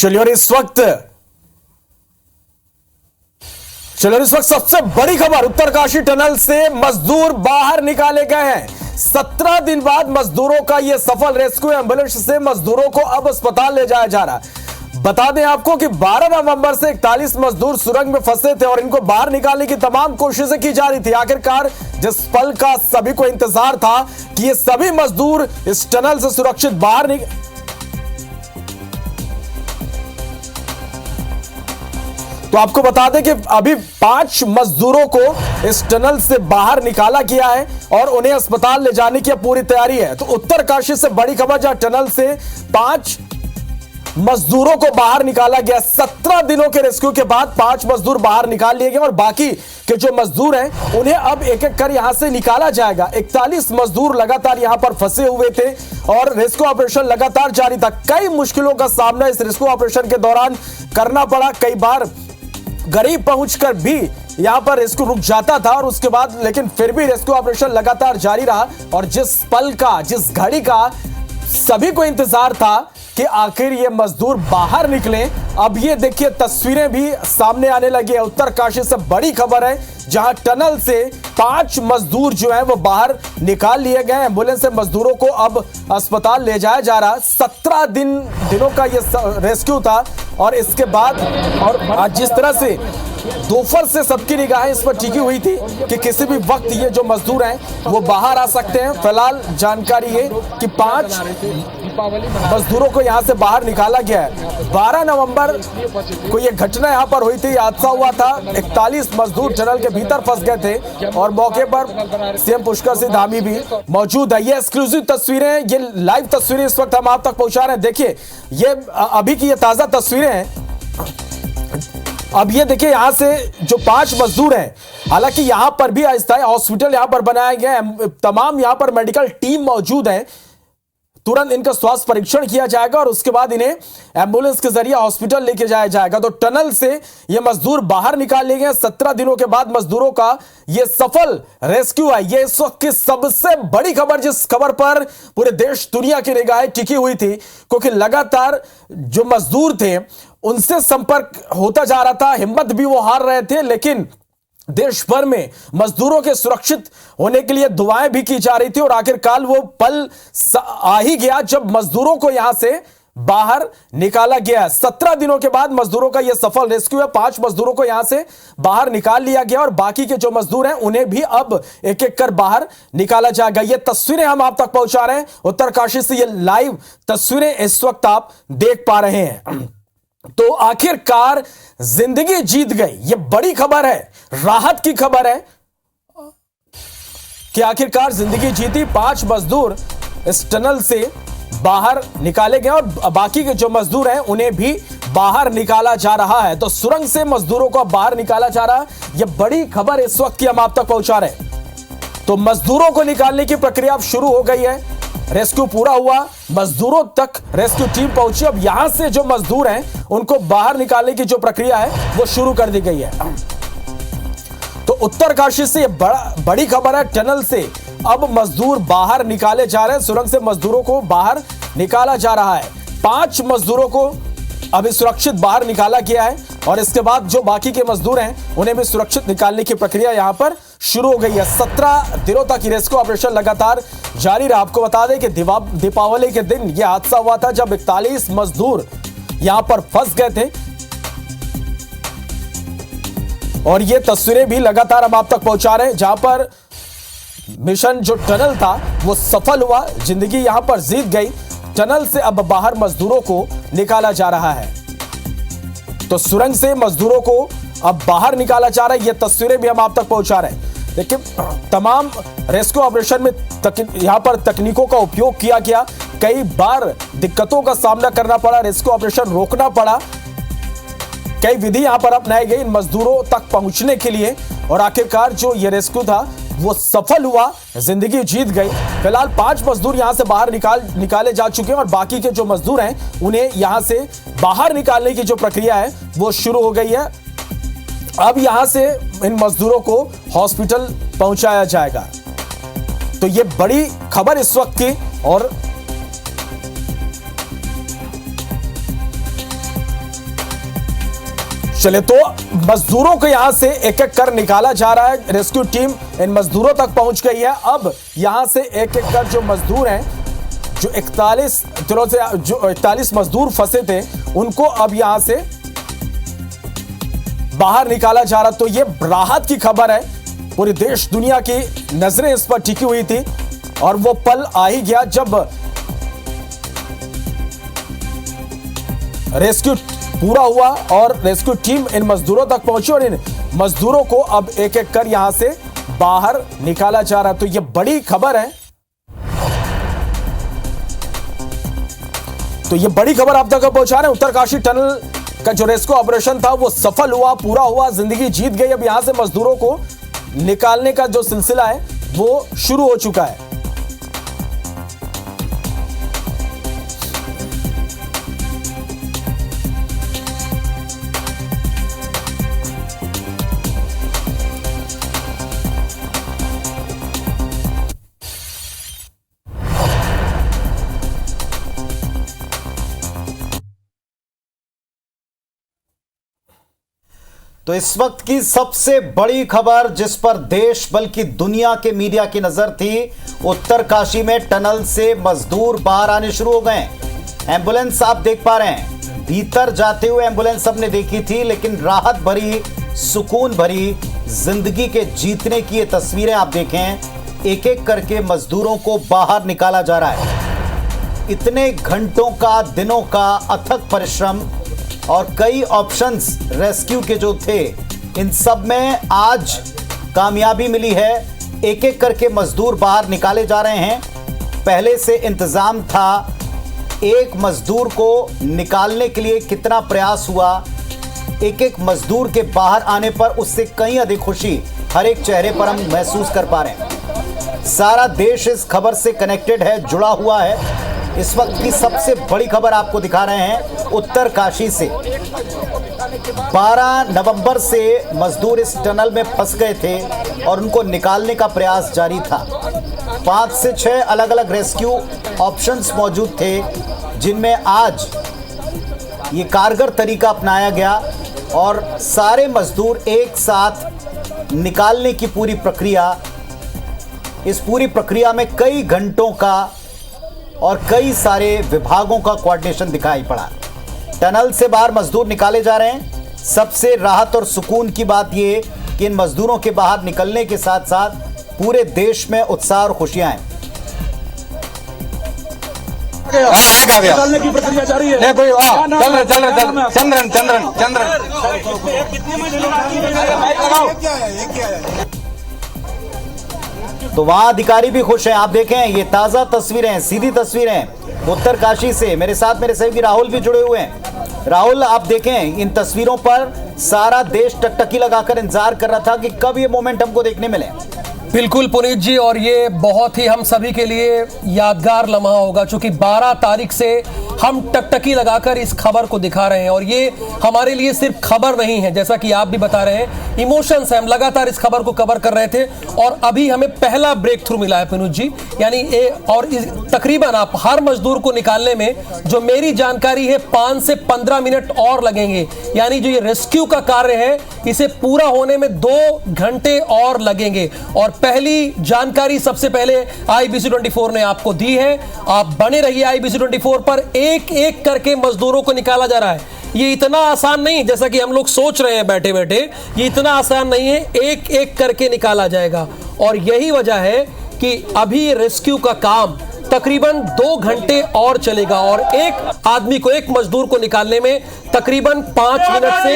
चलिए और इस वक्त सबसे बड़ी खबर, उत्तरकाशी टनल से मजदूर बाहर निकाले गए हैं। 17 दिन बाद मजदूरों का यह सफल रेस्क्यू। एम्बुलेंस से मजदूरों को अब अस्पताल ले जाया जा रहा है। बता दें आपको कि 12 नवंबर से 41 मजदूर सुरंग में फंसे थे और इनको बाहर निकालने की तमाम कोशिशें की जा रही थी। आखिरकार जिस पल का सभी को इंतजार था कि ये सभी मजदूर इस टनल से सुरक्षित बाहर तो आपको बता दें कि अभी 5 मजदूरों को इस टनल से बाहर निकाला गया है और उन्हें अस्पताल ले जाने की पूरी तैयारी है। तो उत्तरकाशी से बड़ी खबर, जहां टनल से 5 मजदूरों को बाहर निकाला गया। 17 दिनों के रेस्क्यू के बाद 5 मजदूर बाहर निकाल लिए गए और बाकी के जो मजदूर हैं उन्हें अब एक एक कर यहां से निकाला जाएगा। 41 मजदूर लगातार यहां पर फंसे हुए थे और रेस्क्यू ऑपरेशन लगातार जारी था। कई मुश्किलों का सामना इस रेस्क्यू ऑपरेशन के दौरान करना पड़ा। कई बार गरीब पहुंचकर भी यहां पर रेस्क्यू रुक जाता था और उसके बाद लेकिन फिर भी रेस्क्यू ऑपरेशन लगातार जारी रहा। और जिस पल का, जिस घड़ी का सभी को इंतजार था कि आखिर ये मजदूर बाहर निकले, अब ये देखिए तस्वीरें भी सामने आने लगी है। उत्तरकाशी से बड़ी खबर है, जहां टनल से 5 मजदूर जो हैं वो बाहर निकाल लिए गए। एम्बुलेंस से मजदूरों को अब अस्पताल ले जाया जा रहा। 17 दिनों का ये रेस्क्यू था और इसके बाद और आज जिस तरह से दोपहर से सबकी निगाहें इस पर टिकी हुई थी कि किसी भी वक्त ये जो मजदूर हैं वो बाहर आ सकते हैं। फिलहाल जानकारी ये कि 5 मजदूरों को यहां से बाहर निकाला गया है। 12 नवंबर को ये घटना यहां पर हुई थी, हादसा हुआ था। 41 मजदूर टनल के भीतर फंस गए थे और मौके पर सीएम पुष्कर सिंह धामी भी मौजूद है। ये एक्सक्लूसिव तस्वीरें, ये लाइव तस्वीरें इस वक्त हम आप तक पहुंचा रहे हैं। देखिए ये अभी की ये ताजा तस्वीरें हैं। अब ये देखिए यहां से जो 5 मजदूर हैं, हालांकि यहां पर भी अस्थायी हॉस्पिटल यहां पर बनाया गया है। तमाम यहां पर मेडिकल टीम मौजूद है। तुरंत इनका स्वास्थ्य परीक्षण किया जाएगा और उसके बाद इन्हें एम्बुलेंस के जरिए हॉस्पिटल लेके जाया जाएगा। तो टनल से ये मजदूर बाहर निकाल लिए गए। 17 दिनों के बाद मजदूरों का ये सफल रेस्क्यू है। ये इस वक्त की सबसे बड़ी खबर, जिस खबर पर पूरे देश दुनिया की निगाहें टिकी हुई थी, क्योंकि लगातार जो मजदूर थे उनसे संपर्क होता जा रहा था। हिम्मत भी वो हार रहे थे, लेकिन देश भर में मजदूरों के सुरक्षित होने के लिए दुआएं भी की जा रही थी। और आखिरकार वो पल आ ही गया जब मजदूरों को यहां से बाहर निकाला गया। 17 दिनों के बाद मजदूरों का यह सफल रेस्क्यू है। 5 मजदूरों को यहां से बाहर निकाल लिया गया और बाकी के जो मजदूर हैं उन्हें भी अब एक एक कर बाहर निकाला जाएगा। ये तस्वीरें हम आप तक पहुंचा रहे हैं उत्तरकाशी से। ये लाइव तस्वीरें इस वक्त आप देख पा रहे हैं। तो आखिरकार जिंदगी जीत गई, ये बड़ी खबर है, राहत की खबर है कि आखिरकार जिंदगी जीती। 5 मजदूर इस टनल से बाहर निकाले गए और बाकी के जो मजदूर हैं उन्हें भी बाहर निकाला जा रहा है। तो सुरंग से मजदूरों को बाहर निकाला जा रहा है। यह बड़ी खबर इस वक्त की हम आप तक पहुंचा रहे हैं। तो मजदूरों को निकालने की प्रक्रिया अब शुरू हो गई है। रेस्क्यू पूरा हुआ, मजदूरों तक रेस्क्यू टीम पहुंची। अब यहां से जो मजदूर हैं उनको बाहर निकालने की जो प्रक्रिया है वो शुरू कर दी गई है। तो उत्तरकाशी से बड़ी खबर है, टनल से अब मजदूर बाहर निकाले जा रहे हैं। सुरंग से मजदूरों को बाहर निकाला जा रहा है। 5 मजदूरों को अभी सुरक्षित बाहर निकाला गया है और इसके बाद जो बाकी के मजदूर हैं उन्हें भी सुरक्षित निकालने की प्रक्रिया यहां पर शुरू हो गई है। 17 दिनों तक रेस्क्यू ऑपरेशन लगातार जारी रहा। आपको बता दें कि दीपावली के दिन यह हादसा हुआ था जब 41 मजदूर यहां पर फंस गए थे और ये तस्वीरें भी लगातार हम आप तक पहुंचा रहे हैं, जहां पर मिशन जो टनल था वो सफल हुआ, जिंदगी यहां पर जीत गई। टनल से अब बाहर मजदूरों को निकाला जा रहा है। तो सुरंग से मजदूरों को अब बाहर निकाला जा रहा है। ये तस्वीरें भी हम आप तक पहुंचा रहे हैं। देखिए तमाम रेस्क्यू ऑपरेशन में यहां पर तकनीकों का उपयोग किया गया। कई बार दिक्कतों का सामना करना पड़ा, रेस्क्यू ऑपरेशन रोकना पड़ा। कई विधि यहां पर अपनाई गई इन मजदूरों तक पहुंचने के लिए और आखिरकार जो ये रेस्क्यू था वो सफल हुआ, जिंदगी जीत गई। फिलहाल 5 मजदूर यहां से बाहर निकाले जा चुके हैं और बाकी के जो मजदूर हैं उन्हें यहां से बाहर निकालने की जो प्रक्रिया है वो शुरू हो गई है। अब यहां से इन मजदूरों को हॉस्पिटल पहुंचाया जाएगा। तो ये बड़ी खबर इस वक्त की। और चले तो मजदूरों को यहां से एक एक कर निकाला जा रहा है। रेस्क्यू टीम इन मजदूरों तक पहुंच गई है। अब यहां से एक एक कर जो मजदूर हैं, जो 41 दिनों से जो 41 मजदूर फंसे थे, उनको अब यहां से बाहर निकाला जा रहा। तो ये राहत की खबर है। पूरी देश दुनिया की नजरें इस पर टिकी हुई थी और वो पल आ ही गया जब रेस्क्यू पूरा हुआ और रेस्क्यू टीम इन मजदूरों तक पहुंची और इन मजदूरों को अब एक एक कर यहां से बाहर निकाला जा रहा। तो ये बड़ी खबर है। तो ये बड़ी खबर आप तक पहुंचा रहे हैं। उत्तरकाशी टनल का जो रेस्क्यू ऑपरेशन था वो सफल हुआ, पूरा हुआ, जिंदगी जीत गई। अब यहां से मजदूरों को निकालने का जो सिलसिला है वो शुरू हो चुका है। तो इस वक्त की सबसे बड़ी खबर जिस पर देश बल्कि दुनिया के मीडिया की नजर थी, उत्तरकाशी में टनल से मजदूर बाहर आने शुरू हो गए। एम्बुलेंस आप देख पा रहे हैं, भीतर जाते हुए एम्बुलेंस सबने देखी थी, लेकिन राहत भरी, सुकून भरी जिंदगी के जीतने की ये तस्वीरें आप देखें। एक एक करके मजदूरों को बाहर निकाला जा रहा है। इतने घंटों का, दिनों का अथक परिश्रम और कई ऑप्शंस रेस्क्यू के जो थे, इन सब में आज कामयाबी मिली है। एक एक करके मजदूर बाहर निकाले जा रहे हैं। पहले से इंतजाम था, एक मजदूर को निकालने के लिए कितना प्रयास हुआ। एक एक मजदूर के बाहर आने पर उससे कहीं अधिक खुशी हर एक चेहरे पर हम महसूस कर पा रहे हैं। सारा देश इस खबर से कनेक्टेड है, जुड़ा हुआ है। इस वक्त की सबसे बड़ी खबर आपको दिखा रहे हैं उत्तरकाशी से। 12 नवंबर से मजदूर इस टनल में फंस गए थे और उनको निकालने का प्रयास जारी था। 5 से 6 अलग अलग रेस्क्यू ऑप्शंस मौजूद थे, जिनमें आज ये कारगर तरीका अपनाया गया और सारे मजदूर एक साथ निकालने की पूरी प्रक्रिया, इस पूरी प्रक्रिया में कई घंटों का और कई सारे विभागों का कोऑर्डिनेशन दिखाई पड़ा। टनल से बाहर मजदूर निकाले जा रहे हैं। सबसे राहत और सुकून की बात यह कि इन मजदूरों के बाहर निकलने के साथ साथ पूरे देश में उत्साह और खुशियां हैं। निकालने की प्रक्रिया जारी है। तो वहां अधिकारी भी खुश हैं। आप देखें, ये ताजा तस्वीरें, सीधी तस्वीरें उत्तरकाशी से। मेरे साथ मेरे सहयोगी राहुल भी जुड़े हुए हैं। राहुल, आप देखें, इन तस्वीरों पर सारा देश टकटकी लगाकर इंतजार कर रहा था कि कब ये मोमेंट हमको देखने मिले। बिल्कुल पुनीत जी, और ये बहुत ही हम सभी के लिए यादगार लम्हा होगा, क्योंकि 12 तारीख से हम टकटकी लगाकर इस खबर को दिखा रहे हैं। और ये हमारे लिए सिर्फ खबर नहीं है, जैसा कि आप भी बता रहे हैं, इमोशंस है। हम लगातार इस खबर को कवर कर रहे थे और अभी हमें पहला ब्रेक थ्रू मिला है पुनीत जी। यानी तकरीबन आप हर मजदूर को निकालने में, जो मेरी जानकारी है, 5 से 15 मिनट और लगेंगे। यानी जो ये रेस्क्यू का कार्य है, इसे पूरा होने में 2 घंटे और लगेंगे। और पहली जानकारी सबसे पहले IBC 24 ने आपको दी है। आप बने रहिए IBC 24 पर। एक एक करके मजदूरों को निकाला जा रहा है। ये इतना आसान नहीं जैसा कि हम लोग सोच रहे हैं बैठे बैठे, ये इतना आसान नहीं है। एक एक करके निकाला जाएगा और यही वजह है कि अभी रेस्क्यू का काम तकरीबन 2 घंटे और चलेगा और एक आदमी को, एक मजदूर को निकालने में तकरीबन 5 मिनट से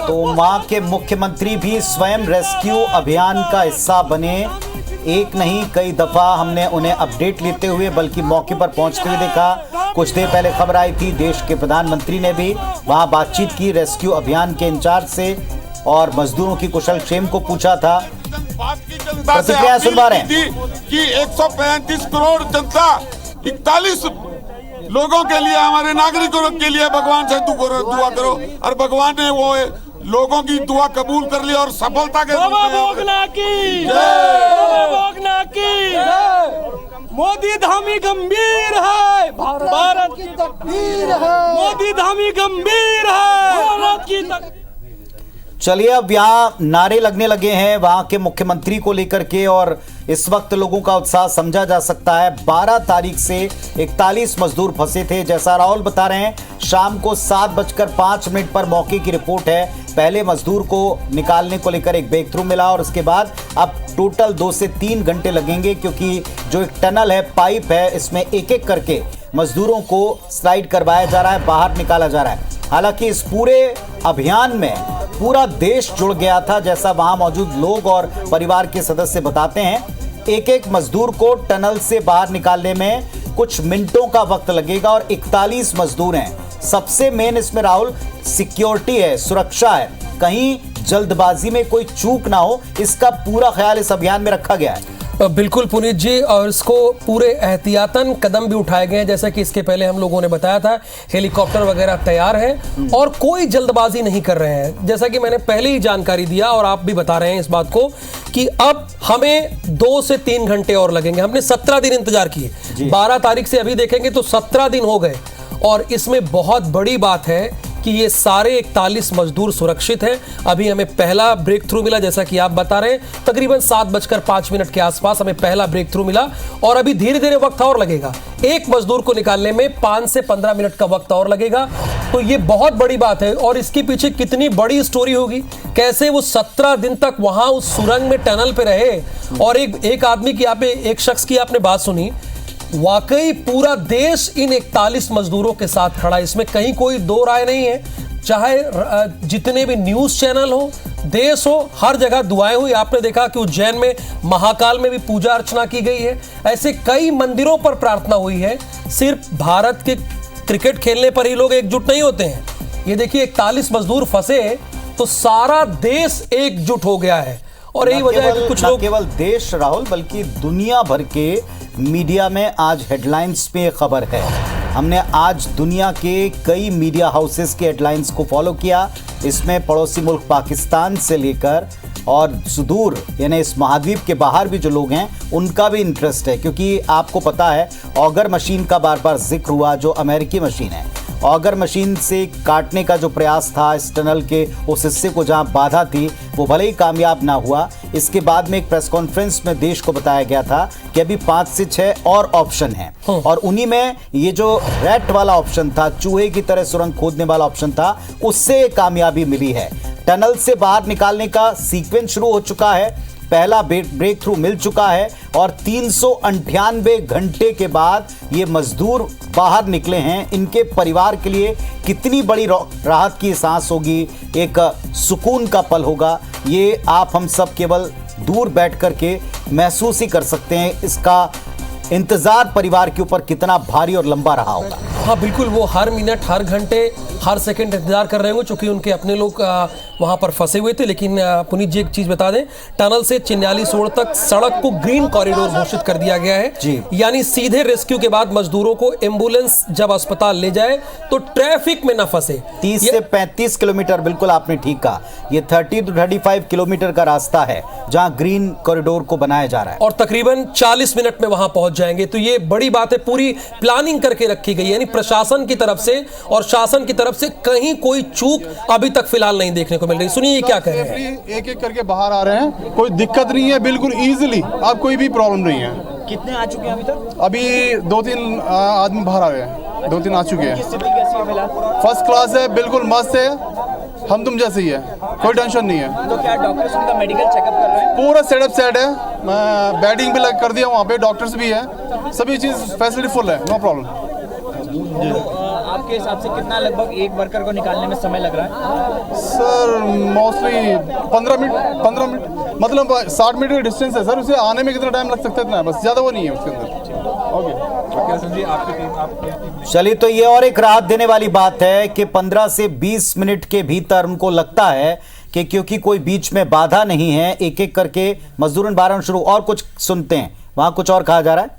तो वहां के मुख्यमंत्री भी स्वयं रेस्क्यू अभियान का हिस्सा बने। एक नहीं, कई दफा हमने उन्हें अपडेट लेते हुए बल्कि मौके पर पहुंचते हुए देखा। कुछ देर पहले खबर आई थी, देश के प्रधानमंत्री ने भी वहां बातचीत की रेस्क्यू अभियान के इंचार्ज से और मजदूरों की कुशल क्षेम को पूछा था। प्रतिक्रिया सुनवा रहे हैं कि 135 करोड़ जनता, 41 लोगों के लिए, हमारे नागरिकों के लिए भगवान से दुआ करो। और भगवान ने वो लोगों की दुआ कबूल कर ली और सफलता के मोदी धामी गंभीर है, भारत की तकदीर है। मोदी धामी गंभीर है, भारत की तकदीर। चलिए, अब यहाँ नारे लगने लगे हैं वहां के मुख्यमंत्री को लेकर के, और इस वक्त लोगों का उत्साह समझा जा सकता है। 12 तारीख से 41 मजदूर फंसे थे, जैसा राहुल बता रहे हैं। शाम को 7:05 पर मौके की रिपोर्ट है। पहले मजदूर को निकालने को लेकर एक ब्रेक थ्रू मिला, और उसके बाद अब टोटल 2 से 3 घंटे लगेंगे, क्योंकि जो एक टनल है, पाइप है, इसमें एक एक करके मजदूरों को स्लाइड करवाया जा रहा है, बाहर निकाला जा रहा है। हालांकि इस पूरे अभियान में पूरा देश जुड़ गया था, जैसा वहां मौजूद लोग और परिवार के सदस्य बताते हैं। एक एक मजदूर को टनल से बाहर निकालने में कुछ मिनटों का वक्त लगेगा, और 41 मजदूर हैं। सबसे मेन इसमें राहुल सिक्योरिटी है, सुरक्षा है, कहीं जल्दबाजी में कोई चूक ना हो, इसका पूरा ख्याल इस अभियान में रखा गया है। बिल्कुल पुनीत जी, और इसको पूरे एहतियातन कदम भी उठाए गए हैं, जैसा कि इसके पहले हम लोगों ने बताया था। हेलीकॉप्टर वगैरह तैयार है और कोई जल्दबाजी नहीं कर रहे हैं, जैसा कि मैंने पहले ही जानकारी दिया और आप भी बता रहे हैं इस बात को कि अब हमें 2 से 3 घंटे और लगेंगे। हमने 17 दिन इंतजार किए, 12 तारीख से अभी देखेंगे तो 17 दिन हो गए, और इसमें बहुत बड़ी बात है कि ये सारे 41 मजदूर सुरक्षित हैं। अभी हमें पहला ब्रेक थ्रू मिला, जैसा कि आप बता रहे हैं, तकरीबन 7:05 के आसपास हमें पहला ब्रेक थ्रू मिला, और अभी धीरे धीरे वक्त और लगेगा। एक मजदूर को निकालने में 5 से 15 मिनट का वक्त और लगेगा। तो ये बहुत बड़ी बात है, और इसके पीछे कितनी बड़ी स्टोरी होगी, कैसे वो 17 दिन तक वहां उस सुरंग में टनल पे रहे। और एक आदमी की, आप एक शख्स की आपने बात सुनी, वाकई पूरा देश इन 41 मजदूरों के साथ खड़ा है, इसमें कहीं कोई दो राय नहीं है। चाहे जितने भी न्यूज चैनल हो, देश हो, हर जगह दुआएं हुई। आपने देखा कि उज्जैन में महाकाल में भी पूजा अर्चना की गई है, ऐसे कई मंदिरों पर प्रार्थना हुई है। सिर्फ भारत के क्रिकेट खेलने पर ही लोग एकजुट नहीं होते हैं। ये देखिए, 41 मजदूर फंसे तो सारा देश एकजुट हो गया है, और यही वजह है कि कुछ लोग, केवल देश राहुल, बल्कि दुनिया भर के मीडिया में आज हेडलाइंस पे खबर है। हमने आज दुनिया के कई मीडिया हाउसेस के हेडलाइंस को फॉलो किया। इसमें पड़ोसी मुल्क पाकिस्तान से लेकर और सुदूर यानी इस महाद्वीप के बाहर भी जो लोग हैं उनका भी इंटरेस्ट है, क्योंकि आपको पता है ऑगर मशीन का बार बार जिक्र हुआ, जो अमेरिकी मशीन है। ऑगर मशीन से काटने का जो प्रयास था इस टनल के उस हिस्से को जहां बाधा थी, वो भले ही कामयाब ना हुआ। इसके बाद में एक प्रेस कॉन्फ्रेंस में देश को बताया गया था कि अभी 5 से 6 और ऑप्शन हैं, और उन्हीं में ये जो रैट वाला ऑप्शन था, चूहे की तरह सुरंग खोदने वाला ऑप्शन था, उससे कामयाबी मिली है। टनल से बाहर निकालने का सीक्वेंस शुरू हो चुका है, पहला ब्रेक थ्रू मिल चुका है, और 398 घंटे के बाद ये मजदूर बाहर निकले हैं। इनके परिवार के लिए कितनी बड़ी राहत की सांस होगी, एक सुकून का पल होगा, ये आप हम सब केवल दूर बैठ कर के महसूस ही कर सकते हैं। इसका इंतजार परिवार के ऊपर कितना भारी और लंबा रहा होगा। हाँ बिल्कुल, वो हर मिनट, हर घंटे, हर सेकंड इंतजार कर रहे होंगे, क्योंकि उनके अपने लोग वहां पर फंसे हुए थे। लेकिन पुनीत जी एक चीज बता दें, टनल से चिन्यालीस रोड तक सड़क को ग्रीन कॉरिडोर घोषित कर दिया गया है जी। यानी सीधे रेस्क्यू के बाद मजदूरों को एम्बुलेंस जब अस्पताल ले जाए तो ट्रैफिक में न फंसे। 30 से 35 किलोमीटर, बिल्कुल आपने ठीक कहा, ये 30 to 35 किलोमीटर का रास्ता है जहां ग्रीन कॉरिडोर को बनाया जा रहा है, और तकरीबन 40 मिनट में वहां पहुंच जाएंगे। तो ये बड़ी बात है, पूरी प्लानिंग करके रखी गई, यानी प्रशासन की तरफ से और शासन की तरफ से कहीं कोई चूक अभी तक फिलहाल नहीं देखने को मिल रही। सुनिए क्या कह रहे हैं। एक एक करके बाहर आ रहे हैं, कोई दिक्कत नहीं है, बिल्कुल इजीली, आप कोई भी प्रॉब्लम नहीं है। कितने आ चुके हैं अभी तक? अभी 2-3 आदमी बाहर आ गए हैं, 2-3 आ चुके हैं। स्थिति कैसी है फिलहाल? फर्स्ट क्लास है, बिल्कुल मस्त है, हम तुम जैसे ही है, कोई टेंशन नहीं है। तो क्या डॉक्टर्स उनका मेडिकल चेकअप कर रहे हैं? पूरा सेटअप सेट है, बेडिंग भी लग कर दिया, वहाँ पे डॉक्टर्स भी है, सभी चीज़ फैसिलिटी फुल है, नो प्रॉब्लम। आपके हिसाब से कितना लगभग एक वर्कर को निकालने में समय लग रहा है? सर मोस्टली 15 मिनट, मतलब 60 मीटर का डिस्टेंस है सर, उसे आने में कितना टाइम लग सकता है, इतना है बस, ज़्यादा वो नहीं है उसके अंदर। चलिए, तो ये और एक राहत देने वाली बात है कि 15 से 20 मिनट के भीतर उनको लगता है कि क्योंकि कोई बीच में बाधा नहीं है, एक एक करके मजदूरन बारह शुरू। और कुछ सुनते हैं, वहां कुछ और कहा जा रहा है।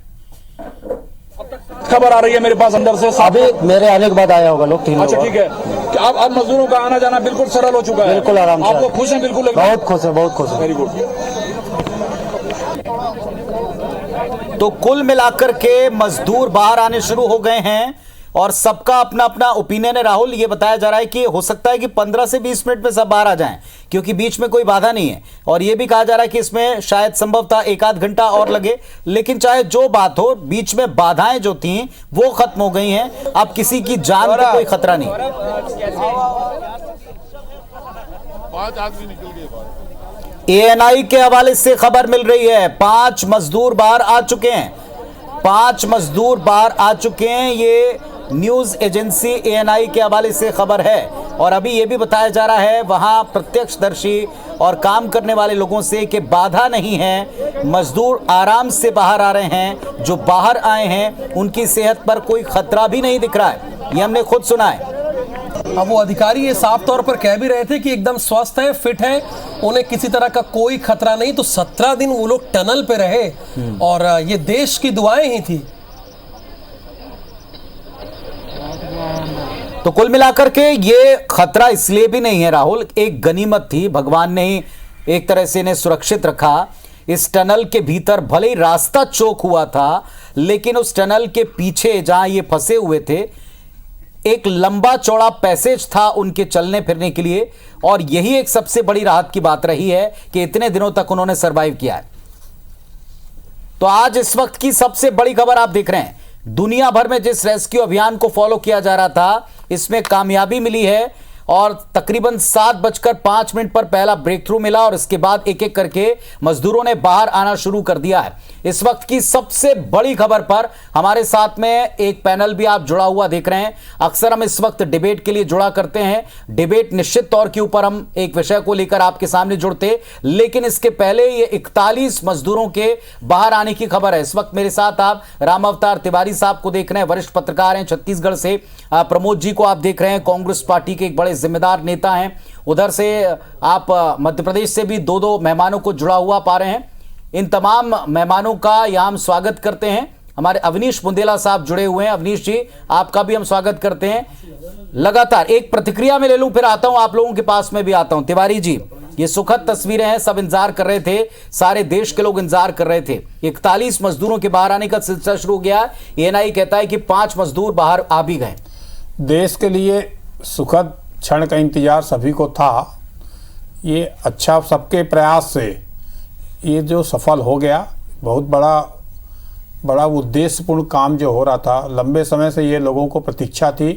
खबर आ रही है मेरे पास अंदर से, अभी मेरे आने के बाद आया होगा लोग 3 लोग। अच्छा ठीक है, कि अब मजदूरों का आना जाना बिल्कुल सरल हो चुका है, बिल्कुल आराम से। आप लोग खुश हैं? बिल्कुल, बहुत खुश है, बहुत खुश है। Very good. तो कुल मिलाकर के मजदूर बाहर आने शुरू हो गए हैं और सबका अपना अपना ओपिनियन है। राहुल, ये बताया जा रहा है कि हो सकता है कि 15 से 20 मिनट में सब बाहर आ जाएं क्योंकि बीच में कोई बाधा नहीं है, और ये भी कहा जा रहा है कि इसमें शायद संभवतः 1-आध घंटा और लगे। लेकिन चाहे जो बात हो, बीच में बाधाएं जो थी वो खत्म हो गई हैं। अब किसी की जान को कोई खतरा नहीं। 5 आदमी निकल गए। एएनआई के हवाले से खबर मिल रही है, 5 मजदूर बाहर आ चुके हैं। 5 मजदूर बाहर आ चुके हैं। ये न्यूज एजेंसी एएनआई के हवाले से खबर है। और अभी ये भी बताया जा रहा है वहां प्रत्यक्षदर्शी और काम करने वाले लोगों से कि बाधा नहीं है, मजदूर आराम से बाहर आ रहे हैं। जो बाहर आए हैं उनकी सेहत पर कोई खतरा भी नहीं दिख रहा है, ये हमने खुद सुना है। अब वो अधिकारी ये साफ तौर पर कह भी रहे थे कि एकदम स्वस्थ हैं, फिट हैं, उन्हें किसी तरह का कोई खतरा नहीं। तो 17 दिन वो लोग टनल पे रहे और ये देश की दुआएं ही थी। तो कुल मिलाकर के ये खतरा इसलिए भी नहीं है राहुल, एक गनीमत थी, भगवान ने ही एक तरह से इन्हें सुरक्षित रखा। इस टनल के भीतर भले ही रास्ता चौक हुआ था, लेकिन उस टनल के पीछे जहां ये फंसे हुए थे एक लंबा चौड़ा पैसेज था उनके चलने फिरने के लिए। और यही एक सबसे बड़ी राहत की बात रही है कि इतने दिनों तक उन्होंने सरवाइव किया है। तो आज इस वक्त की सबसे बड़ी खबर आप देख रहे हैं, दुनिया भर में जिस रेस्क्यू अभियान को फॉलो किया जा रहा था इसमें कामयाबी मिली है। और तकरीबन 7:05 पर पहला ब्रेक थ्रू मिला और इसके बाद एक एक करके मजदूरों ने बाहर आना शुरू कर दिया है। इस वक्त की सबसे बड़ी खबर पर हमारे साथ में एक पैनल भी आप जुड़ा हुआ देख रहे हैं। अक्सर हम इस वक्त डिबेट के लिए जुड़ा करते हैं, डिबेट निश्चित तौर के ऊपर हम एक विषय को लेकर आपके सामने जुड़ते, लेकिन इसके पहले ये 41 मजदूरों के बाहर आने की खबर है। इस वक्त मेरे साथ आप राम अवतार तिवारी साहब को देख रहे हैं, वरिष्ठ पत्रकार हैं छत्तीसगढ़ से। प्रमोद जी को आप देख रहे हैं, कांग्रेस पार्टी के एक बड़े जिम्मेदार नेता हैं। उधर से आप मध्य प्रदेश से भी 2 मेहमानों को जुड़ा हुआ पा रहे हैं। इन तमाम मेहमानों का यहां हम स्वागत करते हैं। हमारे अवनीश बुंदेला साहब जुड़े हुए हैं। अवनीश जी, आपका भी हम स्वागत करते हैं। लगातार एक प्रतिक्रिया में ले लूं, फिर आता हूं आप लोगों के पास में भी आता हूं। तिवारी जी, ये सुखद तस्वीरें हैं, सब इंतजार कर रहे थे, सारे देश के लोग इंतजार कर रहे थे। 41 मजदूरों के बाहर आने का सिलसिला शुरू हो गया। एएनआई कहता है कि 5 मजदूर बाहर आ भी गए। देश के लिए सुखद क्षण का इंतजार सभी को था। ये अच्छा, सबके प्रयास से ये जो सफल हो गया, बहुत बड़ा उद्देश्यपूर्ण काम जो हो रहा था। लंबे समय से ये लोगों को प्रतीक्षा थी,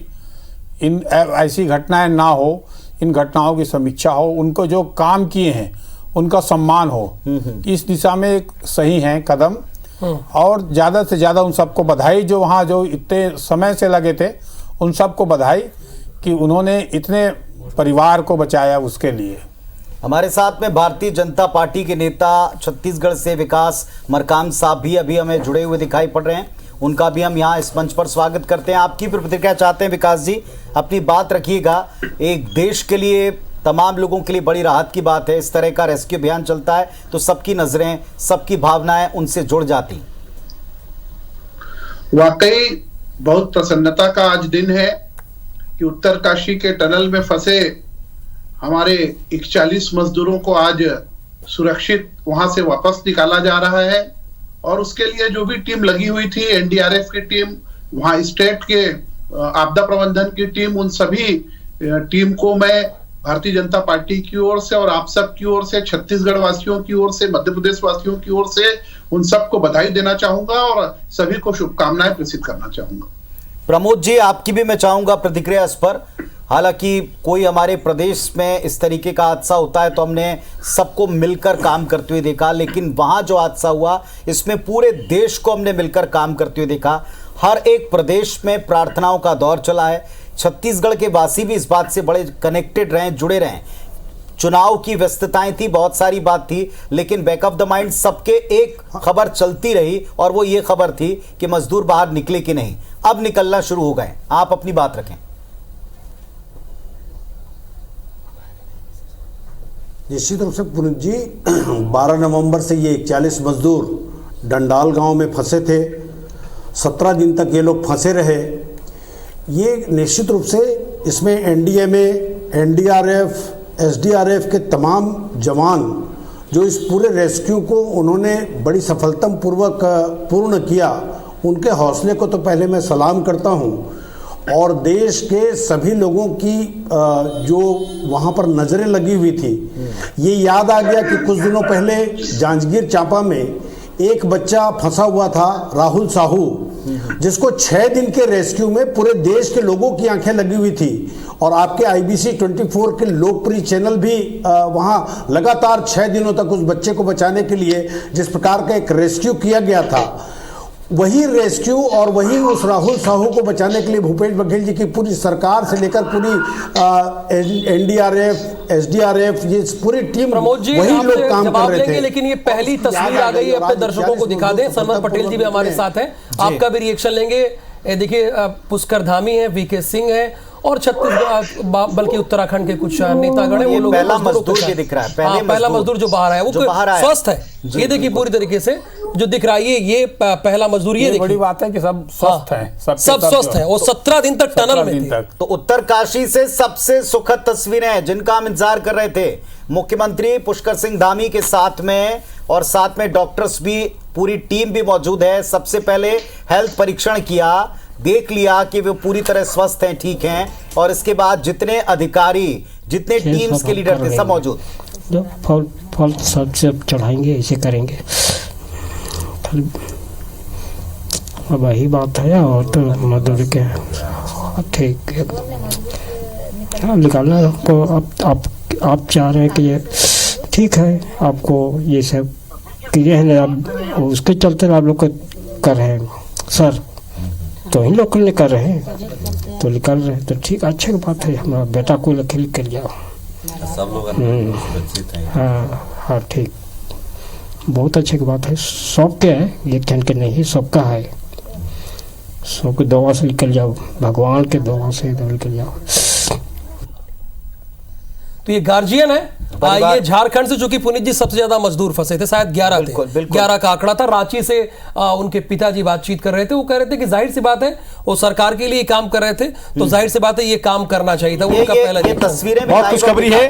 इन ऐसी घटनाएं ना हो, इन घटनाओं की समीक्षा हो, उनको जो काम किए हैं उनका सम्मान हो, इस दिशा में एक सही है कदम। और ज़्यादा से ज़्यादा उन सबको बधाई, जो वहाँ जो इतने समय से लगे थे उन सबको बधाई कि उन्होंने इतने परिवार को बचाया। उसके लिए हमारे साथ में भारतीय जनता पार्टी के नेता छत्तीसगढ़ से विकास मरकाम साहब भी अभी हमें जुड़े हुए दिखाई पड़ रहे हैं। उनका भी हम यहाँ इस मंच पर स्वागत करते हैं। आपकी भी प्रतिक्रिया चाहते हैं विकास जी, अपनी बात रखिएगा। एक देश के लिए, तमाम लोगों के लिए बड़ी राहत की बात है, इस तरह का रेस्क्यू अभियान चलता है तो सबकी नजरें, सबकी भावनाएं उनसे जुड़ जाती। वाकई बहुत प्रसन्नता का आज दिन है कि उत्तरकाशी के टनल में फंसे हमारे 41 मजदूरों को आज सुरक्षित वहां से वापस निकाला जा रहा है। और उसके लिए जो भी टीम लगी हुई थी, एनडीआरएफ की टीम, वहां स्टेट के आपदा प्रबंधन की टीम, उन सभी टीम को मैं भारतीय जनता पार्टी की ओर से और आप सब की ओर से, छत्तीसगढ़ वासियों की ओर से, मध्य प्रदेश वासियों की ओर से उन सबको बधाई देना चाहूंगा और सभी को शुभकामनाएं प्रेषित करना चाहूंगा। प्रमोद जी, आपकी भी मैं चाहूंगा प्रतिक्रिया इस पर। हालांकि कोई हमारे प्रदेश में इस तरीके का हादसा होता है तो हमने सबको मिलकर काम करते हुए देखा, लेकिन वहां जो हादसा हुआ इसमें पूरे देश को हमने मिलकर काम करते हुए देखा। हर एक प्रदेश में प्रार्थनाओं का दौर चला है। छत्तीसगढ़ के वासी भी इस बात से बड़े कनेक्टेड रहे, जुड़े रहे। चुनाव की व्यस्तताएं थी, बहुत सारी बात थी, लेकिन बैक ऑफ द माइंड सबके एक खबर चलती रही और वो ये खबर थी कि मजदूर बाहर निकले कि नहीं। अब निकलना शुरू हो गए। आप अपनी बात रखें। निश्चित रूप से पुनीत जी, 12 नवंबर से ये 41 मजदूर डंडाल गांव में फंसे थे। 17 दिन तक ये लोग फंसे रहे। ये निश्चित रूप से इसमें एनडीएमए, एनडीआरएफ, एसडीआरएफ के तमाम जवान जो इस पूरे रेस्क्यू को उन्होंने बड़ी सफलतापूर्वक पूर्ण किया, उनके हौसले को तो पहले मैं सलाम करता हूं। और देश के सभी लोगों की जो वहाँ पर नज़रें लगी हुई थी, ये याद आ गया कि कुछ दिनों पहले जांजगीर चांपा में एक बच्चा फंसा हुआ था, राहुल साहू, जिसको 6 दिन के रेस्क्यू में पूरे देश के लोगों की आंखें लगी हुई थी। और आपके IBC 24 के लोकप्रिय चैनल भी वहाँ लगातार 6 दिनों तक उस बच्चे को बचाने के लिए जिस प्रकार का एक रेस्क्यू किया गया था, वही रेस्क्यू और वही उस राहुल साहू को बचाने के लिए भूपेश बघेल जी की पूरी सरकार से लेकर पूरी NDRF, SDRF, ये पूरी टीम, वही लोग काम कर रहे थे। लेकिन ये पहली तस्वीर आ गई है, अपने दर्शकों को दिखा दें। सनवर पटेल जी भी हमारे साथ हैं, आपका भी रिएक्शन लेंगे। देखिए, पुष्कर धामी है, VK सिंह है और छत्तीसगढ़ बल्कि उत्तराखंड के कुछ नेतागण है, वो लोग पहला मजदूर ये दिख रहा है, पहला मजदूर जो बाहर है वो स्वस्थ है। ये देखिए पूरी तरीके से जो दिख रहा है, ये पहला मजदूर, ये बड़ी बात है कि सब स्वस्थ हैं, सब स्वस्थ हैं और 17 दिन तक टनल में थे। तो उत्तरकाशी से सबसे सुखद तस्वीरें जिनका हम इंतजार कर रहे थे, मुख्यमंत्री पुष्कर सिंह धामी के साथ में, और साथ में डॉक्टर्स भी, पूरी टीम भी मौजूद है। सबसे पहले हेल्थ परीक्षण किया, देख लिया कि वे पूरी तरह स्वस्थ हैं, ठीक हैं, और इसके बाद जितने अधिकारी, जितने टीम्स के लीडर थे, सब मौजूद। फल सब चढ़ाएंगे, ऐसे करेंगे, अब वही बात है। और तो मदद के ठीक है, निकालना आपको। आप चाह रहे हैं कि ये ठीक है, आपको ये सब किए हैं आप, उसके चलते आप लोग कर रहे हैं सर, तो इन लोग कर रहे हैं, तो निकल रहे हैं, तो ठीक, अच्छी बात है। हमारा बेटा को लिख कर जाओ, सब लोग हाँ ठीक, बहुत अच्छी बात है। सबके है, एक जन के नहीं, सबका है, सबकी दुआ से निकल जाओ, भगवान के दुआ से निकल जाओ। तो ये गार्जियन है, ये झारखंड से, जो कि पुनीत जी सबसे ज्यादा मजदूर फंसे थे, शायद 11 थे, 11 का आंकड़ा था। रांची से उनके पिताजी बातचीत कर रहे थे, वो कह रहे थे कि जाहिर सी बात है वो सरकार के लिए काम कर रहे थे, तो जाहिर सी बात है ये काम करना चाहिए था। उनका पहला तस्वीरें बहुत खुशखबरी है।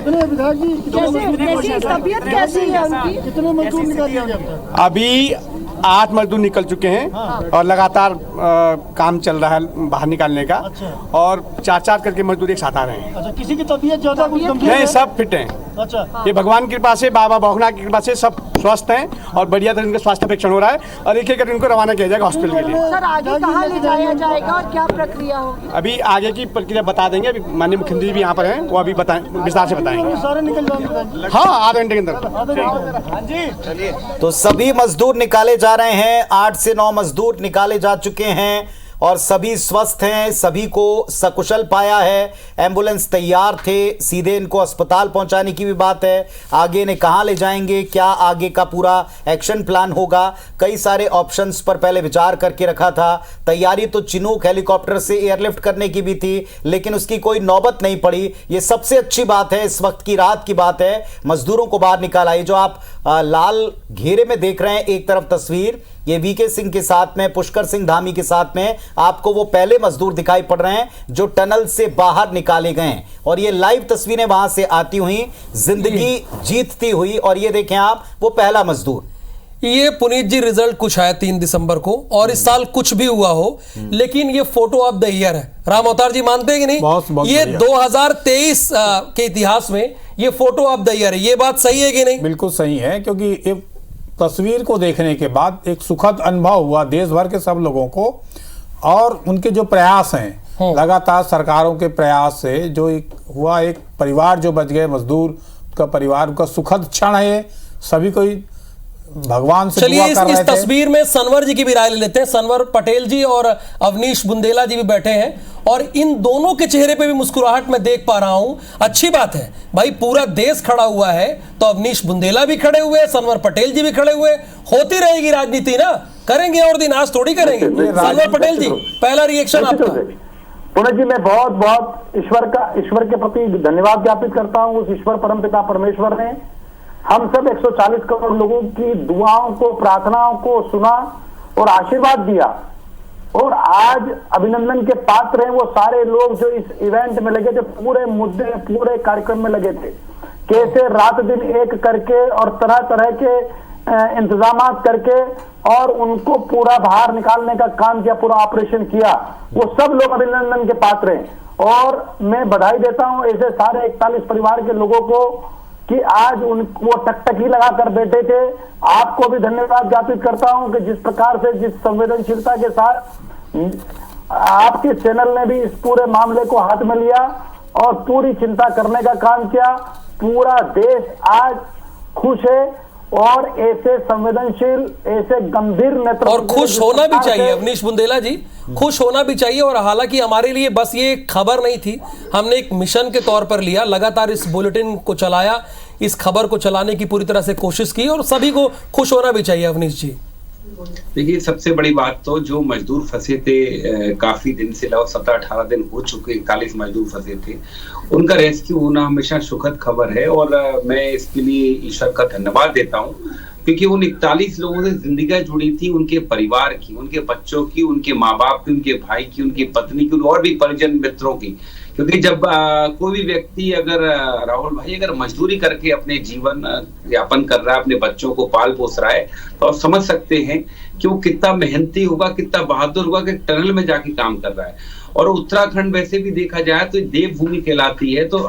अभी 8 मजदूर निकल चुके हैं और लगातार काम चल रहा है बाहर निकालने का, और 4-4 करके मजदूर एक साथ आ रहे हैं। अच्छा, किसी की तबीयत ज्यादा कुछ गंभीर नहीं, सब फिट हैं। अच्छा, ये भगवान की कृपा से, बाबा भोगनाथ की कृपा से सब स्वस्थ हैं और बढ़िया तरह इनका स्वास्थ्य परीक्षण हो रहा है, और एक एक करके इनको रवाना किया जाएगा हॉस्पिटल के लिए। सर, आगे कहाँ ले जाया जाएगा और क्या प्रक्रिया होगी? अभी आगे की प्रक्रिया बता देंगे। अभी माननीय मुख्यमंत्री भी यहाँ पर हैं, वो अभी विस्तार से बताएंगे। सारे निकल जाएंगे हाँ, आधे घंटे के अंदर। तो सभी मजदूर निकाले जा रहे हैं, 8 से 9 मजदूर निकाले जा चुके हैं और सभी स्वस्थ हैं, सभी को सकुशल पाया है। एम्बुलेंस तैयार थे, सीधे इनको अस्पताल पहुंचाने की भी बात है। आगे इन्हें कहां ले जाएंगे, क्या आगे का पूरा एक्शन प्लान होगा, कई सारे ऑप्शंस पर पहले विचार करके रखा था। तैयारी तो चिनूक हेलीकॉप्टर से एयरलिफ्ट करने की भी थी, लेकिन उसकी कोई नौबत नहीं पड़ी। ये सबसे अच्छी बात है, इस वक्त की रात की बात है, मजदूरों को बाहर निकाला। ये जो आप लाल घेरे में देख रहे हैं एक तरफ तस्वीर, ये VK सिंह के साथ में, पुष्कर सिंह धामी के साथ में आपको वो पहले मजदूर दिखाई पड़ रहे हैं जो टनल से बाहर निकाले गए हैं, और ये लाइव तस्वीरें वहां से आती हुई, जिंदगी जीतती हुई। और ये देखें आप, वो पहला मजदूर। ये पुनीत जी रिजल्ट कुछ आया 3 दिसंबर को, और इस साल कुछ भी हुआ हो, लेकिन ये फोटो ऑफ द ईयर है। राम अवतार जी मानते हैं कि नहीं? बहुत ये 2023 के इतिहास में ये फोटो ऑफ द ईयर है। ये बात सही है कि नहीं? बिल्कुल सही है, क्योंकि एक तस्वीर को देखने के बाद एक सुखद अनुभव हुआ देश भर के सब लोगों को, और उनके जो प्रयास हैं, लगातार सरकारों के प्रयास से जो एक हुआ, एक परिवार जो बच गए, मजदूर का परिवार का सुखद क्षण है। सभी को भगवान से दुआ कर रहे थे। इस तस्वीर में सनवर जी की भी राय ले लेते हैं। सनवर पटेल जी और अवनीश बुंदेला जी भी बैठे हैं, और इन दोनों के चेहरे पे भी मुस्कुराहट मैं देख पा रहा हूं। अच्छी बात है भाई, पूरा देश खड़ा हुआ है, तो अवनीश बुंदेला भी खड़े हुए, सनवर पटेल जी भी खड़े हुए। होती रहेगी राजनीति ना, करेंगे और दिन, आज थोड़ी करेंगे। सनवर पटेल जी, पहला रिएक्शन आपका। पुणे जी, मैं बहुत बहुत ईश्वर के प्रति धन्यवाद ज्ञापित करता हूँ। उस ईश्वर परमपिता परमेश्वर ने हम सब 140 करोड़ लोगों की दुआओं को, प्रार्थनाओं को सुना और आशीर्वाद दिया, और आज अभिनंदन के पात्र हैं वो सारे लोग जो इस इवेंट में लगे थे, पूरे मुद्दे, पूरे कार्यक्रम में लगे थे। कैसे रात दिन एक करके और तरह तरह के इंतजाम करके और उनको पूरा बाहर निकालने का काम किया, पूरा ऑपरेशन किया, वो सब लोग अभिनंदन के पात्र हैं। और मैं बधाई देता हूं ऐसे सारे 41 परिवार के लोगों को कि आज वो टकटकी लगा कर बैठे थे। आपको भी धन्यवाद ज्ञापित करता हूं कि जिस प्रकार से, जिस संवेदनशीलता के साथ आपके चैनल ने भी इस पूरे मामले को हाथ में लिया और पूरी चिंता करने का काम किया। पूरा देश आज खुश है और ऐसे संवेदनशील, ऐसे गंभीर नेतृत्व, और खुश होना भी चाहिए अवनीश बुंदेला जी, खुश होना भी चाहिए। और हालांकि हमारे लिए बस ये खबर नहीं थी, हमने एक मिशन के तौर पर लिया, लगातार इस बुलेटिन को चलाया, इस खबर को चलाने की पूरी तरह से कोशिश की, और सभी को खुश होना भी चाहिए अवनीश जी। देखिए, सबसे बड़ी बात तो जो मजदूर फंसे थे काफी दिन से, लगभग 17-18 दिन हो चुके, 41 मजदूर फंसे थे, उनका रेस्क्यू होना हमेशा सुखद खबर है। और मैं इसके लिए ईश्वर का धन्यवाद देता हूं, क्योंकि उन 41 लोगों से जिंदगी जुड़ी थी, उनके परिवार की, उनके बच्चों की, उनके माँ बाप की, उनके भाई की, उनकी पत्नी की, और भी परिजन मित्रों की। क्योंकि जब कोई भी व्यक्ति अगर राहुल भाई अगर मजदूरी करके अपने जीवन यापन कर रहा है, अपने बच्चों को पाल पोस रहा है, तो आप समझ सकते हैं कि वो कितना मेहनती होगा, कितना बहादुर होगा कि टनल में जाके काम कर रहा है। और उत्तराखंड वैसे भी देखा जाए तो देवभूमि कहलाती है, तो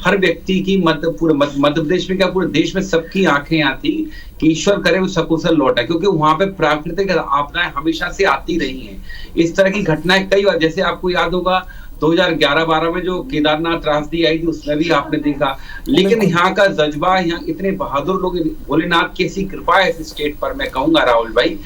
हर व्यक्ति की पूरे मध्य प्रदेश में क्या पूरे देश में सबकी आंखें आती कि ईश्वर करे वो सकुशल लौटा, क्योंकि वहां पे प्राकृतिक आपदाएं हमेशा से आती रही हैं। इस तरह की घटनाएं कई बार, जैसे आपको याद होगा 2011-12 में जो केदारनाथ त्रासदी आई थी, उसमें भी आपने देखा। लेकिन यहाँ का जज्बा, यहाँ इतने बहादुर लोग, भोलेनाथ की ऐसी कृपा है इस स्टेट पर, मैं कहूंगा राहुल भाई